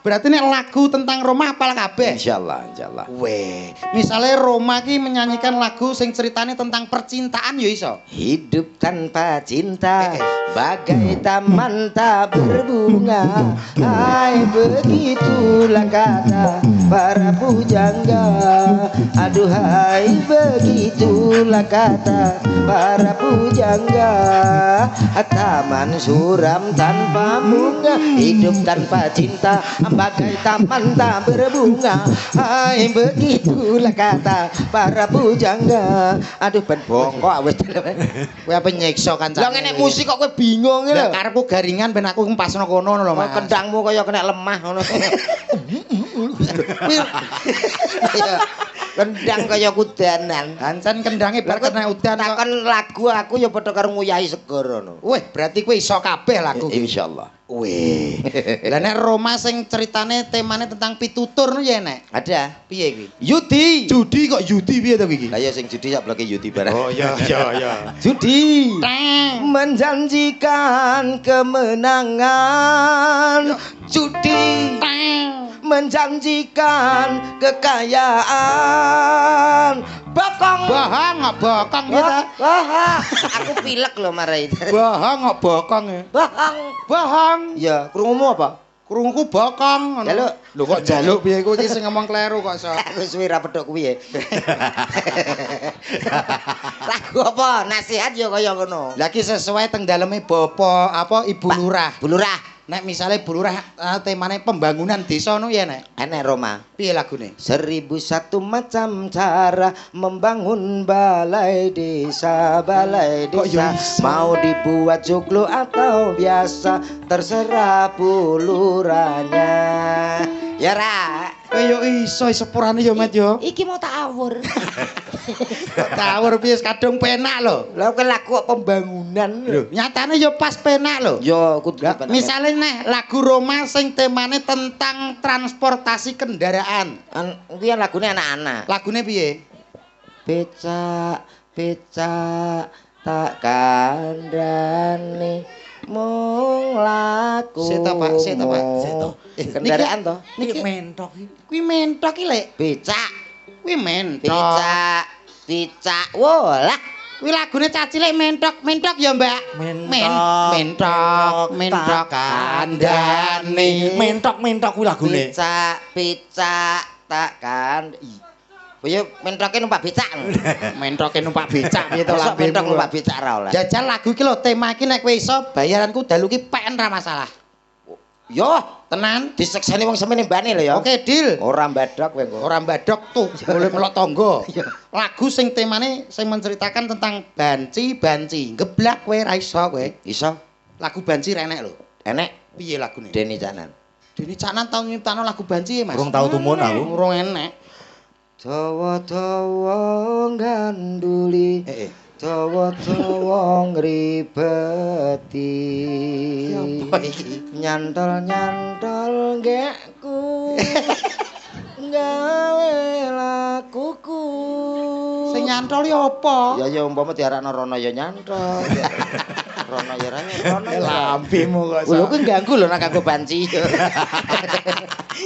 Berarti nek lagu tentang Roma apal kabeh. Insyaallah. Weh, misalnya Roma ki menyanyikan lagu sing ceritane tentang percintaan ya iso. Hidup tanpa cinta bagai taman tak berbunga. Hai begitulah kata para pujangga. Aduhai begitulah kata para pujangga. Taman suram tanpa bunga, hidup tanpa cinta bagai taman tak berbunga. Hai begitulah kata para pujangga. Aduh ben bongkok wis. Kowe apa nyiksa kancane? Lah ngene musik kok kowe bingung Lah lho. karepku garingan ben aku ngempasno kono lho, Mas. Kendangmu kaya kena lemah ngono. Kendang kaya kudanan. Hancen kendange bar kena udan kok. Takon lagu aku ya padha karo nguyahi segara ngono. Weh, berarti kowe iso kabeh lagu. Insyaallah. Weh. Lah nek Roma sing ceritane temane tentang pitutur no ya nek. Ada. Piye kuwi? Yudi. Judi kok Yudi piye to iki? Lah ya sing judi sak bloke Yudi barang. Oh ya. Judi. Teng. Menjanjikan kemenangan. Judi. Teng. Menjanjikan kekayaan. Bokong. Bahang kok bokong piye ta? Wah, aku pilek lho marai. Bahang kok bokong ya. Bahang. Ya, krungumu apa? Krungku bokong ngono. Jaluk. Lho kok jaluk piye kowe iki sing ngomong kleru kok iso. Aku suwi ra pedhok kuwi ya. Lagu apa? Nasihat ya kaya ngono. Lah iki sesuai teng daleme bapak apa Ibu Lurah. Bu Lurah, Nek misalnya Bu Lurah temane pembangunan desa no ya nek. enek Roma. Piye lagune? 1001 macam cara membangun balai desa, Kok ya iso? Mau dibuat joglo atau biasa, terserah Bu Lurahnya. Ya ra. Kaya iso sepurane ya Mat yo. Iki mau tawur. Kok tawur piye kadung penak lho. Lah kok lagu pembangunan lho. Nyatane ya pas penak lho. Yo kudu Misalnya nih lagu Roma sing temane tentang transportasi kendaraan. kuwi lagune anak-anak. Lagune piye? Becak tak kandhani mung laku. Sik to, Pak, sik to, Pak. Sik to. Kendaraan to. Niki mentok iki. Kuwi mentok iki lek. Becak, Kuwi mentok. becak. Wolah. Kuwi lagune cacilik mentok ya, Mbak. Mentok kandhane. Mentok kuwi lagune. Becak tak kan. Kowe mentoke numpak becak. Mentoke numpak becak piye to Mosok lambemu. mentok numpak becak ra oleh. Jajal lagu iki lho, tema iki nek kowe iso bayaranku dalu iki pen ra masalah. Yo, Tenan. disekseni wong semene mbane lho ya. Oke, deal. Ora mbadhok kowe kok. Orang badok tuh boleh melok tonggo. Lagu sing temane sing menceritakan tentang banci, geblak kowe ra iso kowe. Iso. Lagu banci ra enek lho. Enek Piye lagune? Deni Canan. Dene Canan tau nyiptano lagu banci ya, Mas. Urung tau tumun aku. Urung enek. Dawa-dawa ganduli, dawa-dawa ngribeti. Apa iki? Nyantol-nyantol gekku. Gawe lakuku. Sing nyantol ya apa? Ya umpama diarakno Rono ya nyantol. Rono ya ra nyantol. Lambemu kok. Lho kuwi ganggu lho nek kanggo banci.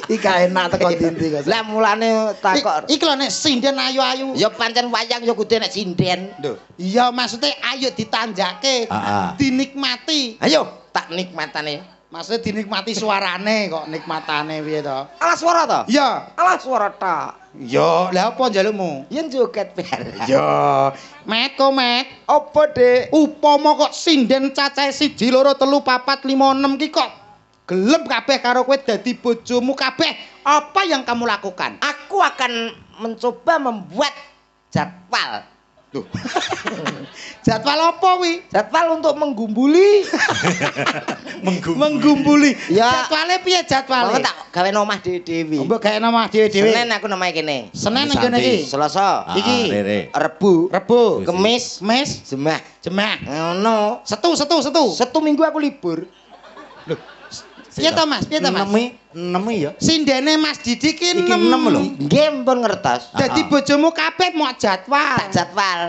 Iki enak teko dinti kok. Lah mulane takok. Iki lho nek sinden ayu-ayu. Ya pancen wayang ya kudu nek sinden. Lho, iya maksudnya ayo ditanjake, dinikmati. Ayo tak nikmatane. Maksudnya dinikmati suarane kok nikmatane piye to? Alah swara to? Iya. Alah swara ta. Yo, lah apa njalukmu? Yen joget bareng. Yo, Met kok Met. Apa, Dik? Upama kok sinden cacahe 1 2 3 4 5 6 ki kok gelem kabeh karo kowe dadi bojomu kabeh, apa yang kamu lakukan? Aku akan mencoba membuat jadwal. Loh. Jadwal apa kuwi? Jadwal untuk menggumbuli. Menggumbuli. Ya. Jadwale piye jadwale? Mau tak gawe nomah dhewe-dhewe. Mbok gawe nama dhewe-dhewe. Senin aku nomah kene. Senin nang kene iki. Selasa, Iki. Rere. Rebu, Rebo, Kemis, Kamis, Jumat. Jemah. Ngono. Setu. Setu minggu aku libur. Piye to Mas? Piye to Mas? 6 ya. Sindene Mas Didi ki Iki 6 lho. Nggih pun ngertos. Dadi bojomu kabeh mau jadwal. Tak jadwal.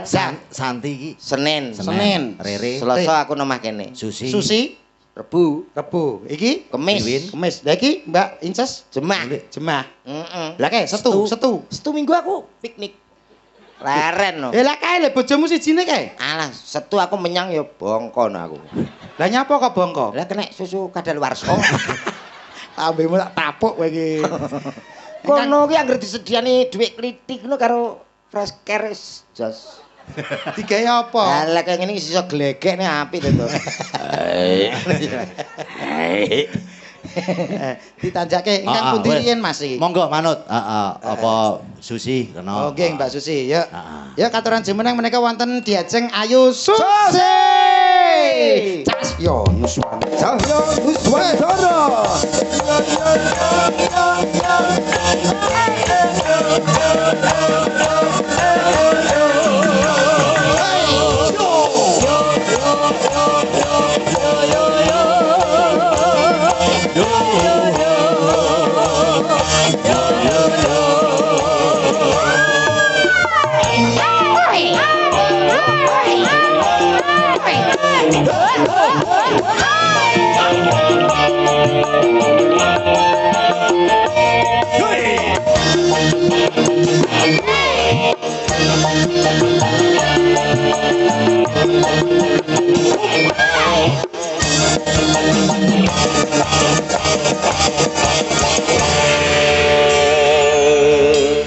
Santi iki. Senin, Senin. Rere. Selasa aku nomah kene. Susi. Susi, Rebu, Rebo. Iki Kemis, Wiwin. Kemis. Lah iki Mbak Inces Jumat. Jemah. Heeh. Lah kae setu. Setu minggu aku piknik. Leren no. Lah kae le bojomu sijine kae. Alah, setu aku menyang ya bongko no aku. Lah nyapa kok bongko? Lah kena susu kadaluwarsa. Ambemu tak tapuk kowe iki. Kono ki anggere disediani dhuwit klitik ngono karo fresh care jos. Digawe apa? Lah kaya ngene iki iso glegek nek apik to. Ditanjake ingkang pundi wes. riyen Mas iki? Monggo manut. Apa Susi kena. Oke Mbak Susi, ya. Heeh. Ya katuran jemenang menika wonten diajeng Ayu Susi. Cas yo Nuswana. Cahyo Nuswandara.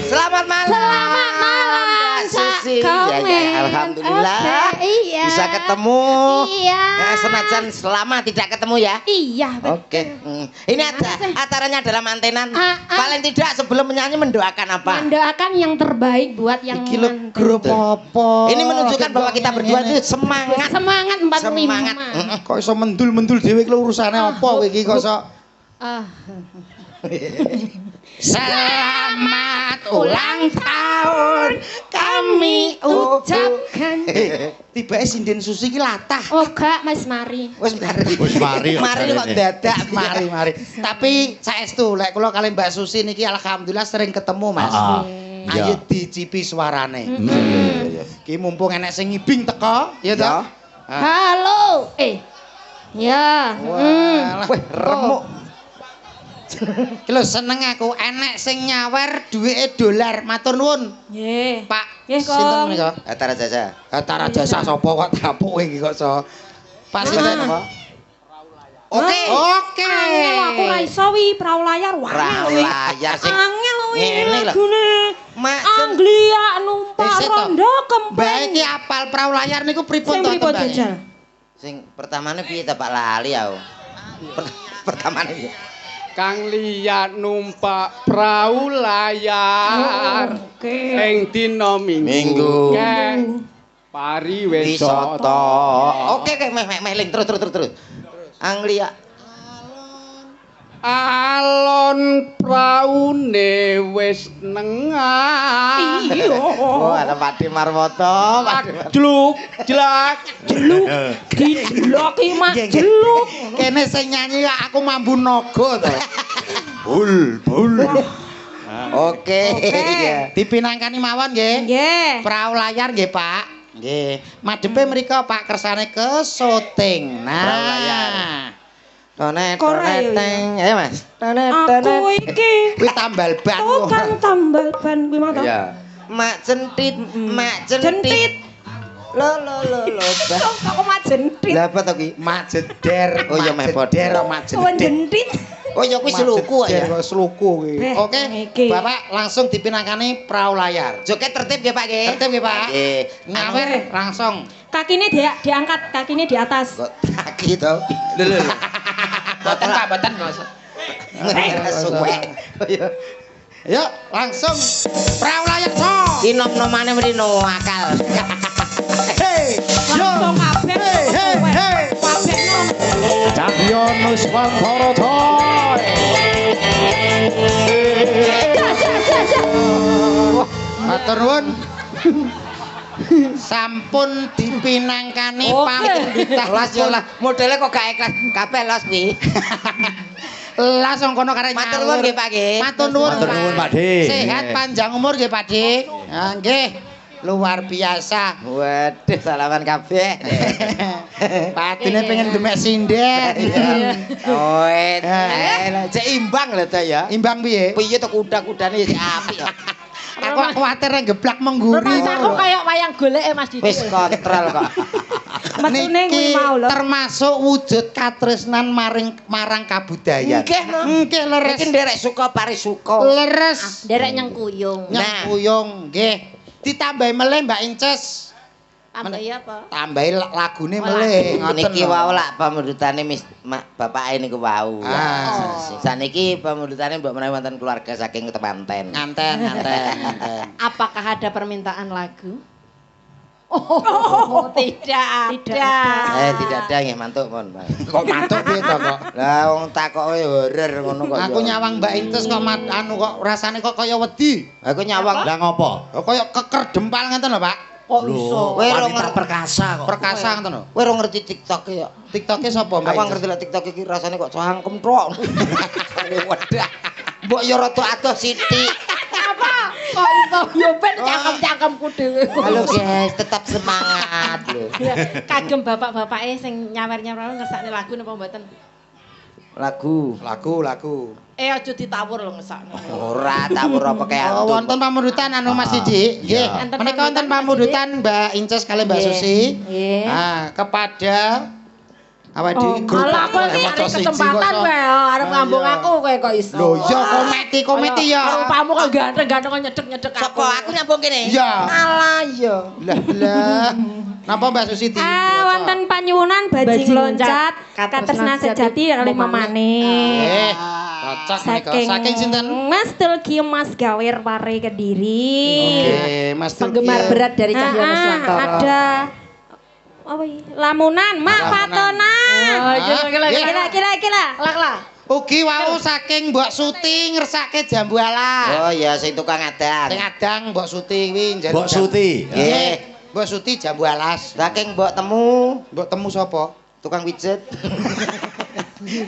Selamat malam. Mbak Susi. Ya, alhamdulillah. Iya. Bisa ketemu. Iya. Nah, senajan selama tidak ketemu ya. Iya, betul. Oke. Ini ada acaranya dalam antenan. Paling tidak sebelum menyanyi mendoakan apa? Mendoakan yang terbaik buat yang Iki lho nganten. grup apa? Ini menunjukkan bahwa kita berdua itu semangat. Semangat 45. Semangat. Kok iso mendul-mendul dhewe iki lho urusane apa kowe iki kok iso Ah. Selamat ulang tahun kami Ucapkan. Tibake sinden Susi iki latah. Oh, gak, Mas Mari. Wis mari. Wis mari. Mari kok dadak Mari. Tapi saestu lek kula kali Mbak Susi niki alhamdulillah sering ketemu Mas. Ayo dicipi suarane. Ki mumpung enek sing ngibing teko, ya toh? Halo. Ya. Walah, Wih, remuk. Ki lho seneng aku enek sing nyawer duwike dolar. Matur nuwun, Nggih. Pak. Nggih, Sinten Kong. menika? Antara jasa. Antara jasa sapa kok tapuk iki kok iso. Pak sinten apa? Oke. Oke. Angel aku ra iso wi prau layar wae. Prau layar sing Angel wi ngene lho. lagune. Mak Anglia numpak Wis, Seto. rondo kempeng. Bae iki apal prau layar niku pripun Sing to pripun tembange? jajal? sing pertamane piye ta Pak lali aku. Pertamane piye? Kang liya numpak prau layar Oke. ing dina Minggu. Keh, pariwisata. Wisata. Oke meh ling terus. Anglia. Alon praune wis nengah. Iya. Oh, ada Pakde Marwoto. Gluk jelak. Diloki mak jeluk. Kene sing nyanyi aku mambu naga to. Bul. Oke. Iya. Dipinangkani mawon nggih. Nggih. Prau layar nggih, Pak. Nggih. Madhepe mrika Pak kersane ke syuting. Prau layar. Nah, Tonet Korea, toneteng. Ayo Mas. Tonet Aku iki kuwi tambal ban. tukang tambal ban kuwi mah to. Iya. Mak centit. Jentit. Lo. Kok mak jentit. Lah apa to ki? Mak jeder. Oh, ya, meh padha. jeder, mak Kawan jeder. jentit. Oh ya kuwi seluku ya. Kok seluku kuwi. Eh, Oke, iki. Bapak langsung dipinangkani prau layar. Joget tertib nggih Pak nggih. Tertib nggih, Pak. Nggih. Ngawer langsung. Kakine diangkat, kakine di atas. Kok kaki to? Lho. Mboten Pak, mboten. Suwe. Ya, langsung Praulayaksa. Ki nom-nomane mrino akal. Hei, Langsung kabeh. hei. Kabeh nom. Champion Nuswantara Toy. Matur nuwun. Sampun dipinangkani pamundhutan. Las yo lah, modele kok gak ikhlas. Kabeh las kuwi. Langsung kono karek Matur nuwun nggih Pak nggih. Matur nuwun. Matur nuwun, Pak De. Sehat panjang umur nggih Pak De. Ah nggih. Luar biasa. Waduh, salaman kabeh. Patine pengen demek sindek. Oh, cek imbang lho ta ya. Imbang piye? Piye to kuda-kudane ya apik ya. Aku kuwatir nek geblak mengguri. Rumahku kayak wayang goleke Mas Didi. Wis kontrol kok. Metune kuwi Niki mau lho. termasuk wujud katresnan marang kabudayan. Nggih, no. Nggih leres. Iki nderek suka parisuka. Leres. Derek nyengkuyung. Nyengkuyung nggih. Ditambahi meleh Mbak Inces. Tambahi apa? Tambahi lagune meleh. Niki wau lak pamundhutane bapake niku wau. Ah. Saniki pamundhutane mbok menawi wonten keluarga saking temanten. Nganten. Apakah ada permintaan lagu? Oh, tidak. Tidak ada nggih mantuk pun. Kok mantuk piye to kok? Lah wong takoke horor ngono kok. Aku nyawang Mbak Inces kok anu kok rasane kok kaya wedi. Aku nyawang. Lah ngopo? Kok kaya keker dempal ngeten lho, Pak. Kok iso? Kowe ora Wanita perkasa kok. Perkasa ngeten lho. Kowe ora ngerti TikTok ya. TikToke sapa Mbak Aku Inces? ngerti lek TikTok iki rasane kok cangkem tok. Wedah. Mbok yo rada adoh sithik. Apa? Kok iso yo ben cangkem-cangkemku dhewe. Halo guys, tetap semangat lho. Kagem bapak-bapake sing nyawer-nyawer ngersakne lagu napa mboten? Lagu. Lagu. Aja ditawur lho ngersakne. Ora tawur apa kaya Oh, wonten pamundhutan anu Mas Didi. Nggih. Enten Menika wonten pamundhutan, pamundhutan Mbak Inces kali Mbak Susi. Nggih. Ah, kepada awak dhewe grup Malah aku iki motor arek siji kesempatan kok. wae arep ngambung aku kowe kok iso. Lho, ya kometi ya. Rupamu kok ganteng-ganteng kok nyedek-nyedek aku. Sapa aku nyambung kene? Iya. Alah iya. Lah. Napa Mbak Susi di? Wonten panyuwunan bajing loncat katresnan sejati 5 maneh. Cocok menika. Saking sinten? Mas Tulgi Mas Gawer Pare Kediri. Oke, Mas Tulgi. Penggemar berat dari Cahyo Nuswantara. Ada apa iki? Lamunan, Mak Patonan. Oh, Kira-kira. Lah. Ugi wau saking Mbok Suti ngersake jambu alas. Oh iya sing tukang adang. Sing adang Mbok Suti kuwi njaluk. Mbok Suti. Nggih. Mbok Suti jambu alas. Saking mbok temu Mbok temu sapa? tukang pijet.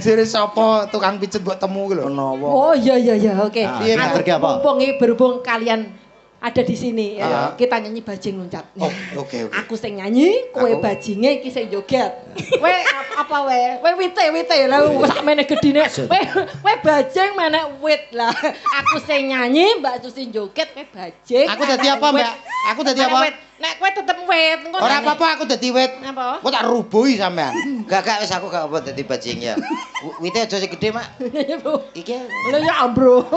Jere sapa tukang pijet mbok temu ku lho. Menawa. Oh iya oke. Ah, Iya, kita pergi apa? Berhubung kalian ada di sini Ah. kita nyanyi bajing loncat. Oh, oke. Aku sing nyanyi, kowe Aku. bajinge iki sing joget. Kowe apa wae? Kowe wite lah sakmene gedine. Kowe bajing menek wit lah. Aku sing nyanyi, Mbak Susi joget, kowe bajing. Aku dadi apa, Mbak? Aku dadi apa? Nek kowe tetep wit. engko Ora nyanyi. apa-apa aku dadi wit. Apa? Kok tak rubuhi sampean. Gak wis aku gak apa dadi bajing ya. Wite aja sing gedhe, Mak. Iki Lho ya ambro.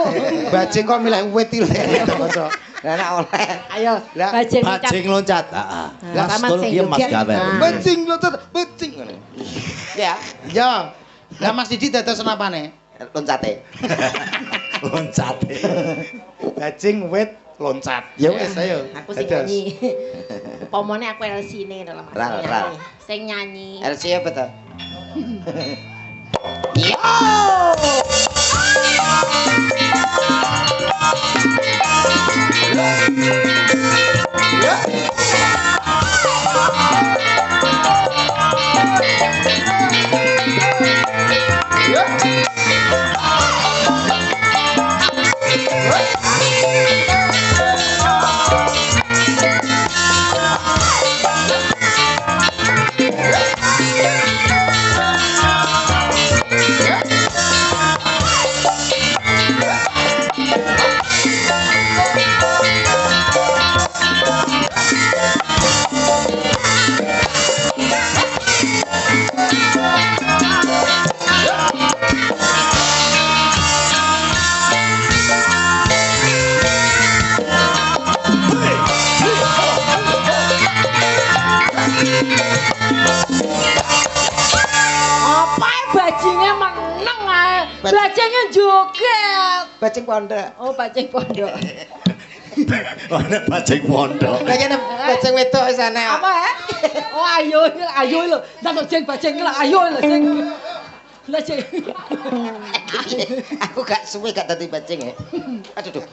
Bajing kok milih wit iki lho. lah nek oleh. Ayo, Lah, bajing loncat. Bajing loncat. Heeh. Lah, Mas sama sing Tulgi Mas joget. Gawer. Nah. Bajing loncat, bajing ngono. Ya, Ya. Lah Mas Didi dados napane? loncate. Loncat. Bajing wit loncat. Ya wis ayo. Aku sing Dados. nyanyi. Pomone aku LC-ne dalam Ral. Sing nyanyi. LC apa to? Bajengnya joget. Bajing pondok. Oh, bajeng pondok. Ana bajing pondok. Lah kene bajing wedok sana. Apa ya? Oh, ayo lho. Ndak jeng bajeng lah, ayo lho jeng. Lah jeng. Aku gak suwe gak dadi bajing ya. Aduh duh.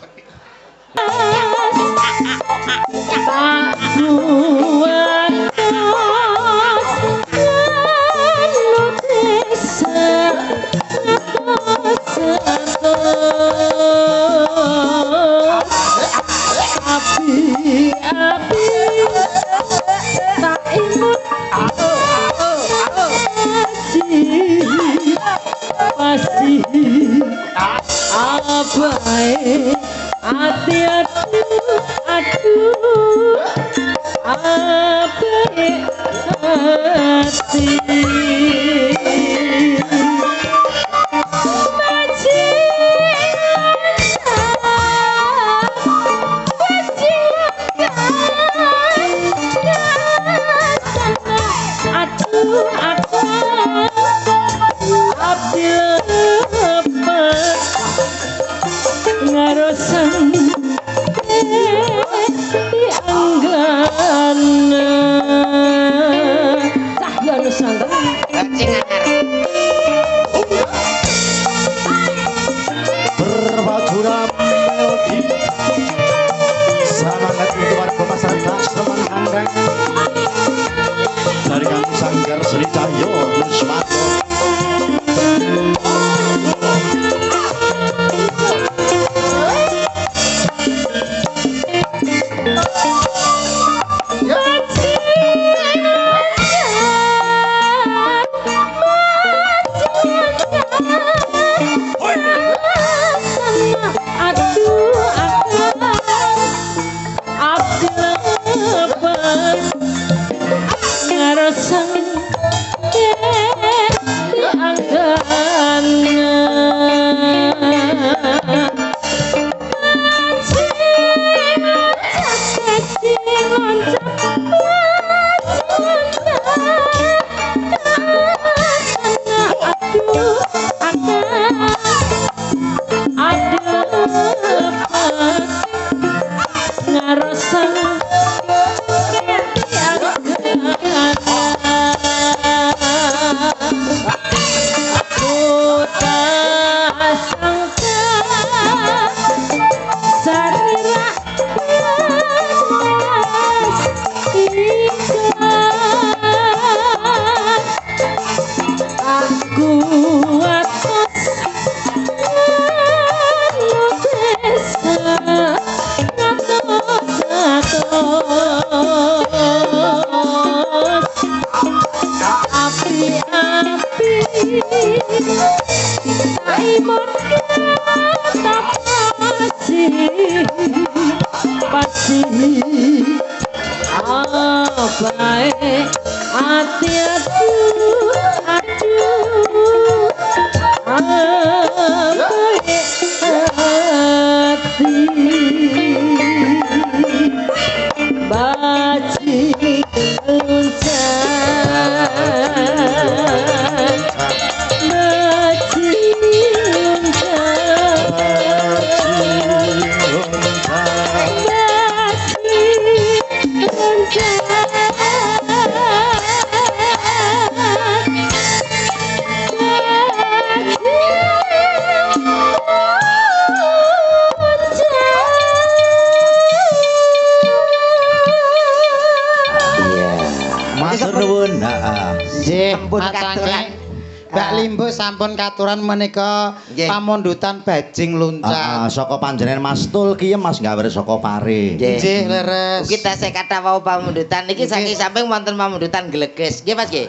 Sampun katuran menika pamundutan bajing luncat. Saka panjenengan Mas Tul ki Mas gawe saka pare. Nggih, leres. Ugi tasih kathah wau pamundutan niki saking samping wonten pamundutan gleges. Nggih Mas nggih.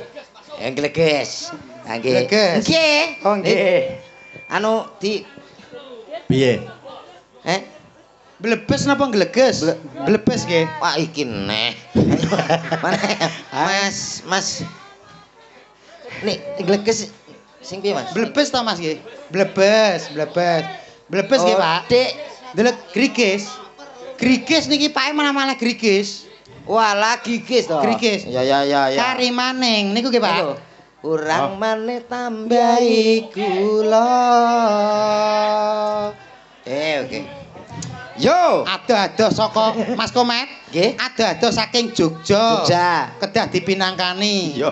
Gleges. Nggih. Nggih. Oh nggih. Anu di piye? Blebes napa gleges? Blebes nggih. Wah iki neh. Mas. Nih, gleges sing piye Mas? Blebes ta Mas nggih? Blebes nggih Pak. Dik, ndelok grigis. Grigis niki Pak malah grigis. Walah gigis to. Grigis. Ya. Kari maning niku nggih Pak. Urang maneh tambahi kula. Oke. Yo, Ado-ado saka Mas Komet. Nggih. Ado-ado saking Jogja. Jogja. Kedah dipinangkani. Yo.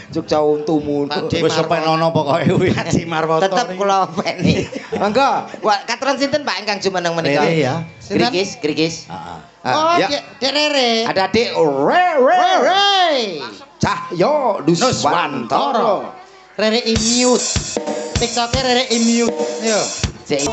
Jogja untumu. Pakde Wis sepenono pokoke kuwi. Haji Marwoto. Tetep kula openi. Monggo, katuran sinten Pak ingkang jumeneng menika? Rere ya. Grigis. Heeh. Oh, Ya. Dek Rere. Ada Dik Rere. Rere. Cahyo Duswantoro. Rere Imute. TikTok Rere Imute. Yo. Cek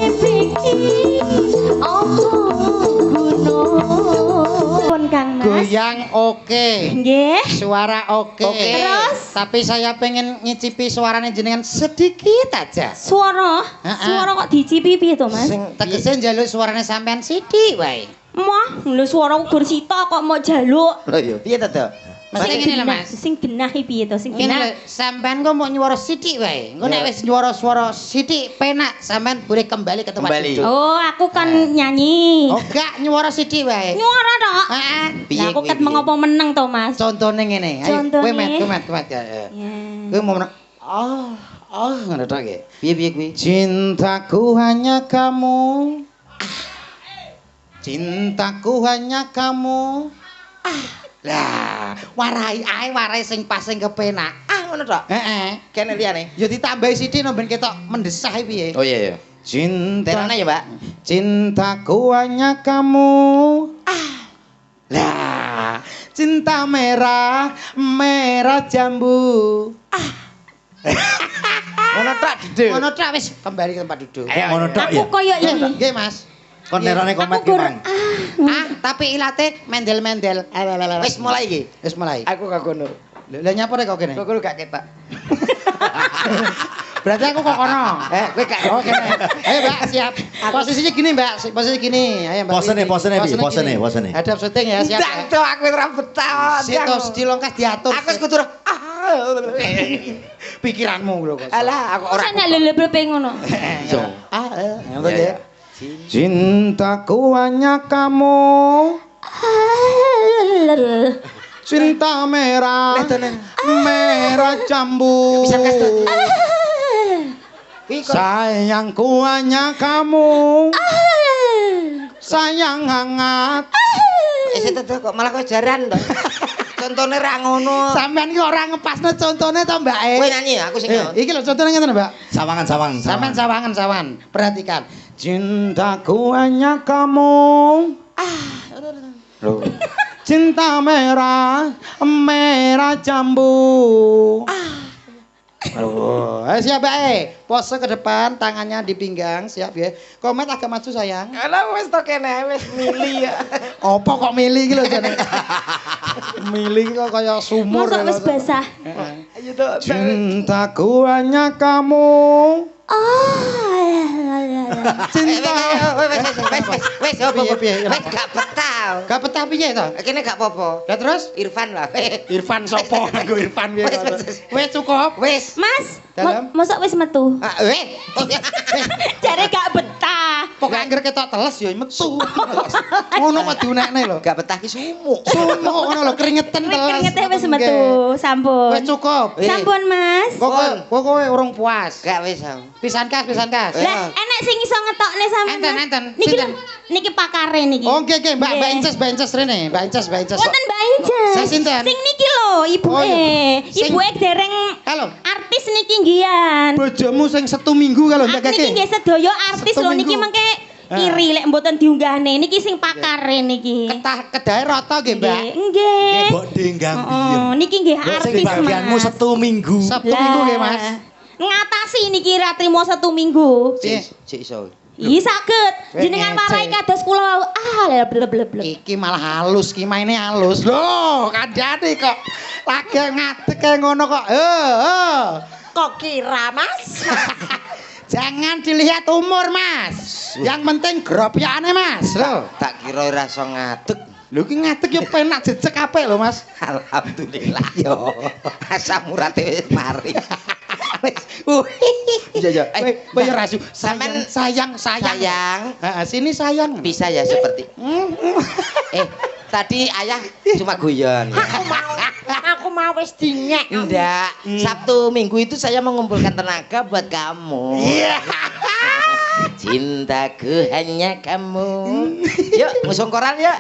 Pun Kang Mas. Goyang oke. Nggih. Suara oke. Oke. Terus? Tapi saya pengen ngicipi suaranya jenengan sedikit aja. Suara. Heeh. Suara kok dicipi piye to, Mas? Tegese njaluk suaranya sampean sithik wae. Mah, lho suara gur sita kok mau jaluk. lho yo. Piye to, Dok? Mesti ngene lho, Mas. Sing genah iki piye to? Sing Ngene genah. lho, sampean kok mau nyuara sithik wae. Engko nek wis nyuara suara sithik penak, sampean boleh kembali ke tempat Kembali. duduk. Oh, aku kan nyanyi. Oh, gak nyuara sithik wae. Nyuara tok. Heeh. Lah aku ket mengopo meneng to, Mas? Contone ngene. Ayo, Contone. kowe met ya. Ya. Kowe mau menang. Ngono tok nggih. Piye kuwi? Cintaku hanya kamu. Cintaku hanya kamu. Lah, warai sing pas sing kepenak. Ngono tok. Heeh. Kene liyane. Ya ditambahi sithik no ben ketok mendesah piye. Oh iya. Terana ya, Pak. Cintaku hanya kamu. Lah, cinta merah, merah jambu. Ngono tok, Dede. Ngono tok wis kembali ke tempat duduk. Ayo, Ngono tok Aku ya. koyo Nggih, iki. nggih, Mas. Kon nerone komet Aku ki, gur Mang. Tapi ilate mendel-mendel. Wis mulai iki. Wis mulai. Aku gak ngono. Lah nyapa rek kok kene? Kok gak ketok. Berarti aku kok kono. Kowe gak Oh, kene. Ayo, Mbak, siap. Posisinya gini, Mbak. Posisi gini. Ayo, Mbak. Posene piye? gini. Posene. Hadap syuting ya, siap. Ndang to aku ora betah. Situ dilongkas diatur. Aku wis kudu. Pikiranmu lho kok. Alah, aku ora. Ora nek lele ngono. Yo. Ngono ya. Cintaku hanya kamu. Cinta merah. Merah jambu. Bisa kasih. Sayangku hanya kamu. Sayang hangat. Situ kok malah kok jaran to. Contone ra ngono. Sampeyan ki ora ngepasno contone to, Mbak. Kowe nyanyi, aku sing nyanyi. Iki lho contone ngene, Mbak. Sawangan. Sampeyan sawangan. Perhatikan. Cintaku hanya kamu. Loh. Cinta merah, merah jambu. Ayo siap, Mbak. Pose ke depan, tangannya di pinggang, siap ya. Komet agak maju, sayang. Alah wis to kene, wis mili ya. Apa kok milih iki lho jane? Milih kok kaya sumur. Mosok wis basah. Ayo to. Cintaku hanya kamu. Cinta. Wis gak betah. Gak betah piye to? Kene gak apa-apa. Lah terus Irfan lah. Irfan sopo? Aku Irfan piye? Wis cukup. Wis. Mas, Dalam? mosok wis metu. Jare gak betah. Pokoke anggere ketok teles ya metu. Ngono kok diunekne lho. Gak betah ki sumuk. Sumuk ngono lho keringetan teles. Keringetnya wis metu, sampun. Wis cukup. Sampun, Mas. Kok kowe urung puas. Gak wis. Pisan kas. Lah, enek sing iso ngetokne sampean. Mas. Enten. Niki Sinten? niki pakare niki. Oh, nggih, Mbak Nggih. Inces rene. Mbak Inces. Wonten Mbak Inces. Saya sinten? Sing niki lho, ibuke. Oh, iya. Sing- Ibuke dereng Halo. artis niki nggian. Bojomu sing 1 minggu kalau Aku njagake. niki nggih sedaya artis Satu lho niki minggu. mengke iri lek mboten diunggahne. Niki sing pakare niki. Kedahe rata nggih, Mbak. Nggih. Mbok denggang piye? Oh, niki nggih Mbok sing artis bagianmu Mas. 1 minggu. Sabtu minggu nggih, Mas. Ngatasi niki ra trimo 1 minggu. Cik iso. Ih saged. Weh, Jenengan ngece. marai kados kula bleb. Iki malah halus, ki maine halus. Loh, kandhane kok lagi ngadeg kaya ngono kok. Kok kira, Mas? Jangan dilihat umur, Mas. Yang penting gropyane, Mas. Loh. Tak kira ora iso ngadeg. Lho ki ngadeg ya penak jejeg apik lho, Mas. Alhamdulillah yo. Asam urate wis mari. Wis. Iya. Kowe ya rasu. Sampean Sayang. Heeh, sini sayang. Bisa ya seperti. Tadi ayah cuma guyon. Aku mau wis dinyek. Enggak, Sabtu Minggu itu saya mengumpulkan tenaga buat kamu. Iya. Cintaku hanya kamu. Yuk, ngusung koral yuk.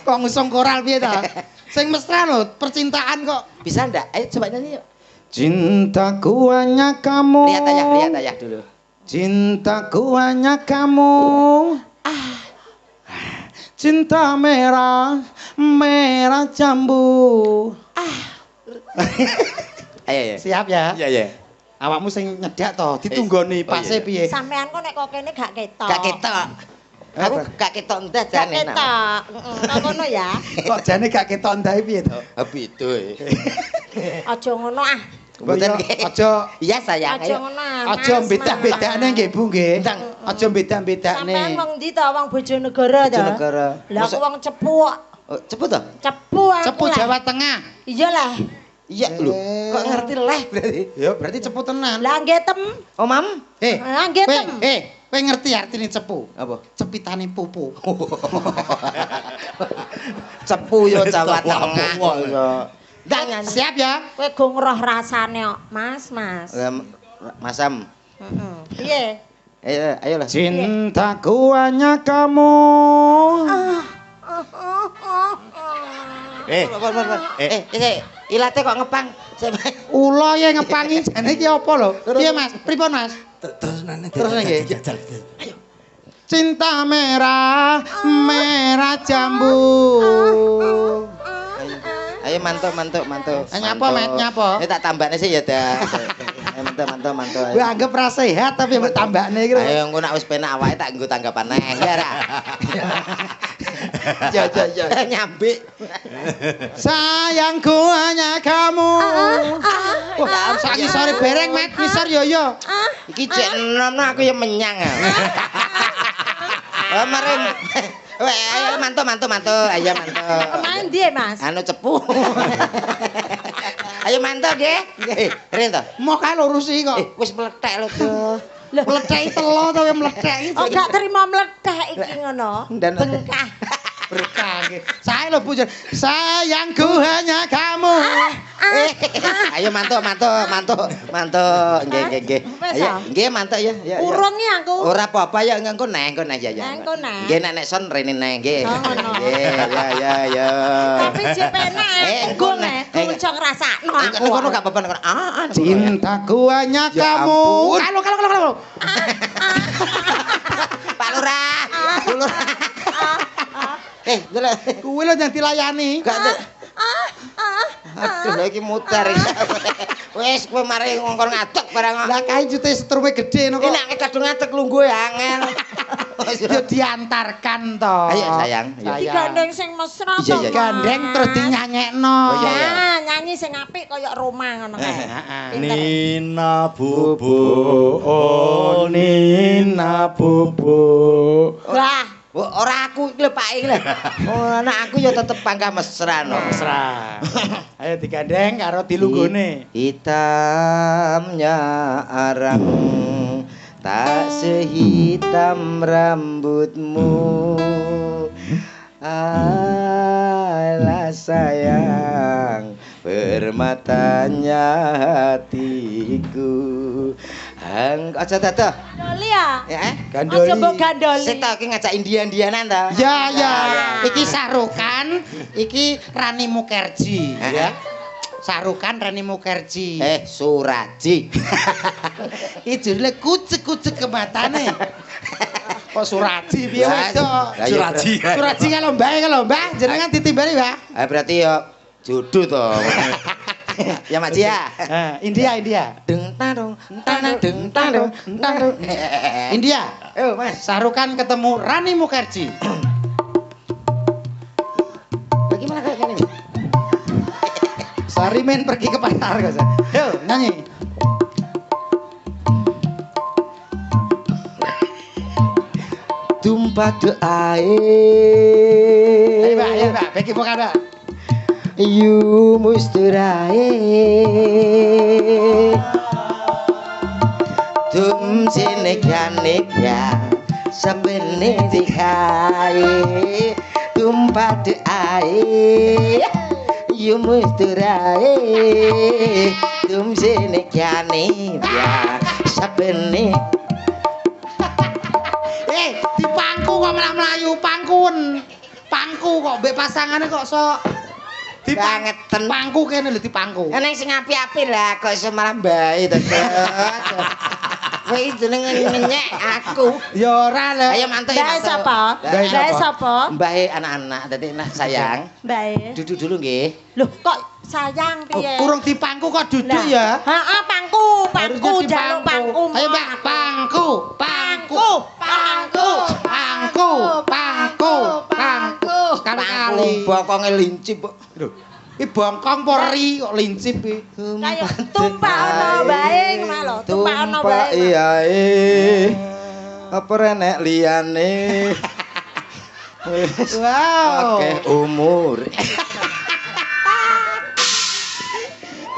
Kok ngusung koral piye ta? Sing mesra lho, percintaan kok. Bisa ndak? Ayo coba nyanyi yuk. Cintaku hanya kamu. Lihat ayah dulu. Cintaku hanya kamu. Cinta merah, merah jambu. Ayo. Siap ya? Iya. Awakmu sing nyedak to, ditunggoni pase piye? Sampean kok nek kok kene gak ketok. Gak ketok. Aku gak ketok endah Gak jane. ketok. Heeh, ngono ya. Kok jane gak ketok ndahe piye to? Pitu. Aja ngono ah. Mboten Aja iya sayang. Aja ngono ah. aja beda-bedane nggih Bu nggih. Aja beda-bedane. Sampean wong ndi to? Wong Bojonegoro to? Bojonegoro. Lah aku wong Cepu. Oh, cepet to? Cepu aku. Cepu lah. Jawa Tengah. Iya lah. Iya lho. Kok ngerti leh berarti? Ya berarti cepu tenan. Lah nggih tem. Oh, Mam. Lah nggih tem. Kowe ngerti artine cepu? Apa? Cepitane pupu. Cepu yo Jawa Tengah. Ndak siap ya? Kowe go ngroh rasane kok, Mas. Masam. Heeh. Piye? Ayolah. Cintaku hanya kamu. Ilate kok ngepang. Ula ya ngepangi jane iki apa lho? Piye Mas? Pripun Mas? Terus nane. Terus nggih. Cinta merah, merah jambu. Ayo mantuk. Nyapa, Met? Nyapa? Ini tak tambahne sih ya dah. Mantuk. Gue anggap ra sehat tapi mbok tambahne iki lho. Ayo engko nek wis penak awake tak nggo tanggapan neh, ya ra. Ya. Nyambik. Sayangku hanya kamu. Wah, sak ngisore bereng, Met. Ngisor yo. Iki cek enom aku ya menyang. Oh, mari. Ayo mantuk. Ayo mantuk. Main ndi, Mas? Anu cepu. Ayo mantuk nggih. Nggih. Ren to. Mau kae lurusi kok. Wis mlethek lho tuh. Mletheki telo to mletheki. Oh, gak terima mlethek iki ngono. Bengkah. Berkah nggih. Sae lho Bu. Sayangku hanya kamu. Ayo mantuk. Nggih. Ayo, nggih mantuk ya. Urung iki aku. Ora apa-apa ya engko neh ya. Engko neh. Nggih nek son rene neh nggih. Oh, ngono. Nggih, ya. Tapi jek penak. Engko neh, kucok rasakno aku. Ngono gak apa-apa ngono. Cintaku hanya Ya kamu. Kalau. Pak Lurah. Delok. Kuwi lho yang dilayani. Gak Aduh, iki muter. Wis kowe mari ngongkon ngadeg barang. Lah kae jute setrume gedhe no kok. Nek kadung ngadeg lungguh angel. Yo diantarkan to. Ayo sayang. Digandeng sing mesra Iya, to. iya. Gandeng terus dinyanyekno. Oh, iya, iya. Nah, nyanyi sing apik kaya Roma ngono kae. Pinter. Nina bubu. Oh Nina bubu. Lah, Ora aku iki lho Pak iki lho. Oh, anak aku ya tetep pangkah mesra no. Mesra. Ayo digandeng karo dilunggone. Hitamnya arang tak sehitam rambutmu. Alah sayang permatanya hatiku. Aja dadah. Gandoli ya? Ya, Aja mbok gandoli. Sik ta iki ngajak Indian-Indianan ta. Ya. Iki Sarukan, iki Rani Mukherjee ya. Sarukan Rani Mukherjee. Suraji. Iki judule kucek-kucek kematane. Kok Suraji piye wis to? Suraji. Suraji kalau Mbah jenengan ditimbali, Mbah. Berarti ya judu to. Ya Mak Cia. India. Deng tadong, deng tadong. India. Mas, Sarukan ketemu Rani Mukherjee. Bagaimana kayak gini? Sarimen pergi ke pasar, guys. Yo, nyanyi. Tumpah doae. Ayo, Mbak, bagi bukan, Mbak. Yu musturae tum sine kanekya sabene dikae tumpah doae yumusturae tumsene kyane ya sabene dipangku kok malah mlayu pangkun. Pangku kok mbek pasangane kok sok Bangetan. Pangku kene lho dipangku. Eneng sing api-api lah kok iso malah mbae to. Kowe jenenge ngenyek aku. Ya ora lho. Ayo mantuk. Mbae sapa? Mbae sapa? Mbae anak-anak dadi sayang. Mbae. Duduk dulu nggih. Loh kok sayang piye? Kurang dipangku kok duduk ya. Heeh, pangku, pangku, jaluk pangku. Ayo Mbak, pangku, pangku, pangku, pangku, pangku, pangku. Sekali-kali. Bokonge lincip kok. Lho, iki bongkong pori kok lincip iki. Kayak tumpakno bae ngono lho, tumpakno bae. Iyae. Apa renek liyane? Wow. Oke, umur.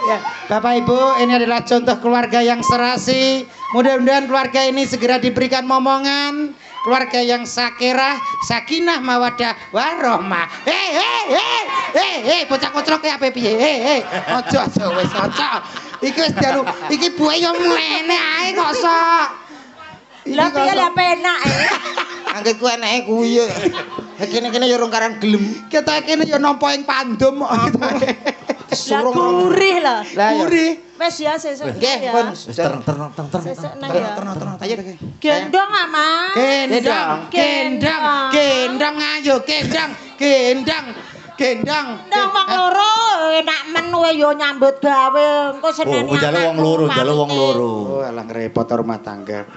Ya, Bapak Ibu, ini adalah contoh keluarga yang serasi. Mudah-mudahan keluarga ini segera diberikan momongan. Keluarga yang sakinah, sakinah mawadah warohmah. Bocah kocrok ape piye? Aja wis aja. Iki wis dalu, iki buke yo mlene ae kok sok. Lah piye lah penak Angge ku eneke kuwi yo. Kene-kene yo rong karan gelem. Kita kene yo nampa ing pandum kok. Lah gurih lah. Gurih. Wes ya sesuk. Nggih, pun. Sesuk nang ya. Ayo. Gendong ama. Gendang, gendang, gendang ayo gendang, gendang, gendang. Nang wong loro enak men kowe yo nyambut gawe engko senene. Oh, njaluk wong loro, njaluk wong loro. Oh, alah repot rumah tangga.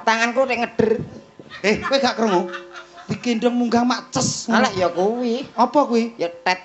Tanganku nek ngeder. Kowe gak krungu? Digendong munggah mak ces. Alah ya kuwi. Apa kuwi? Ya tet.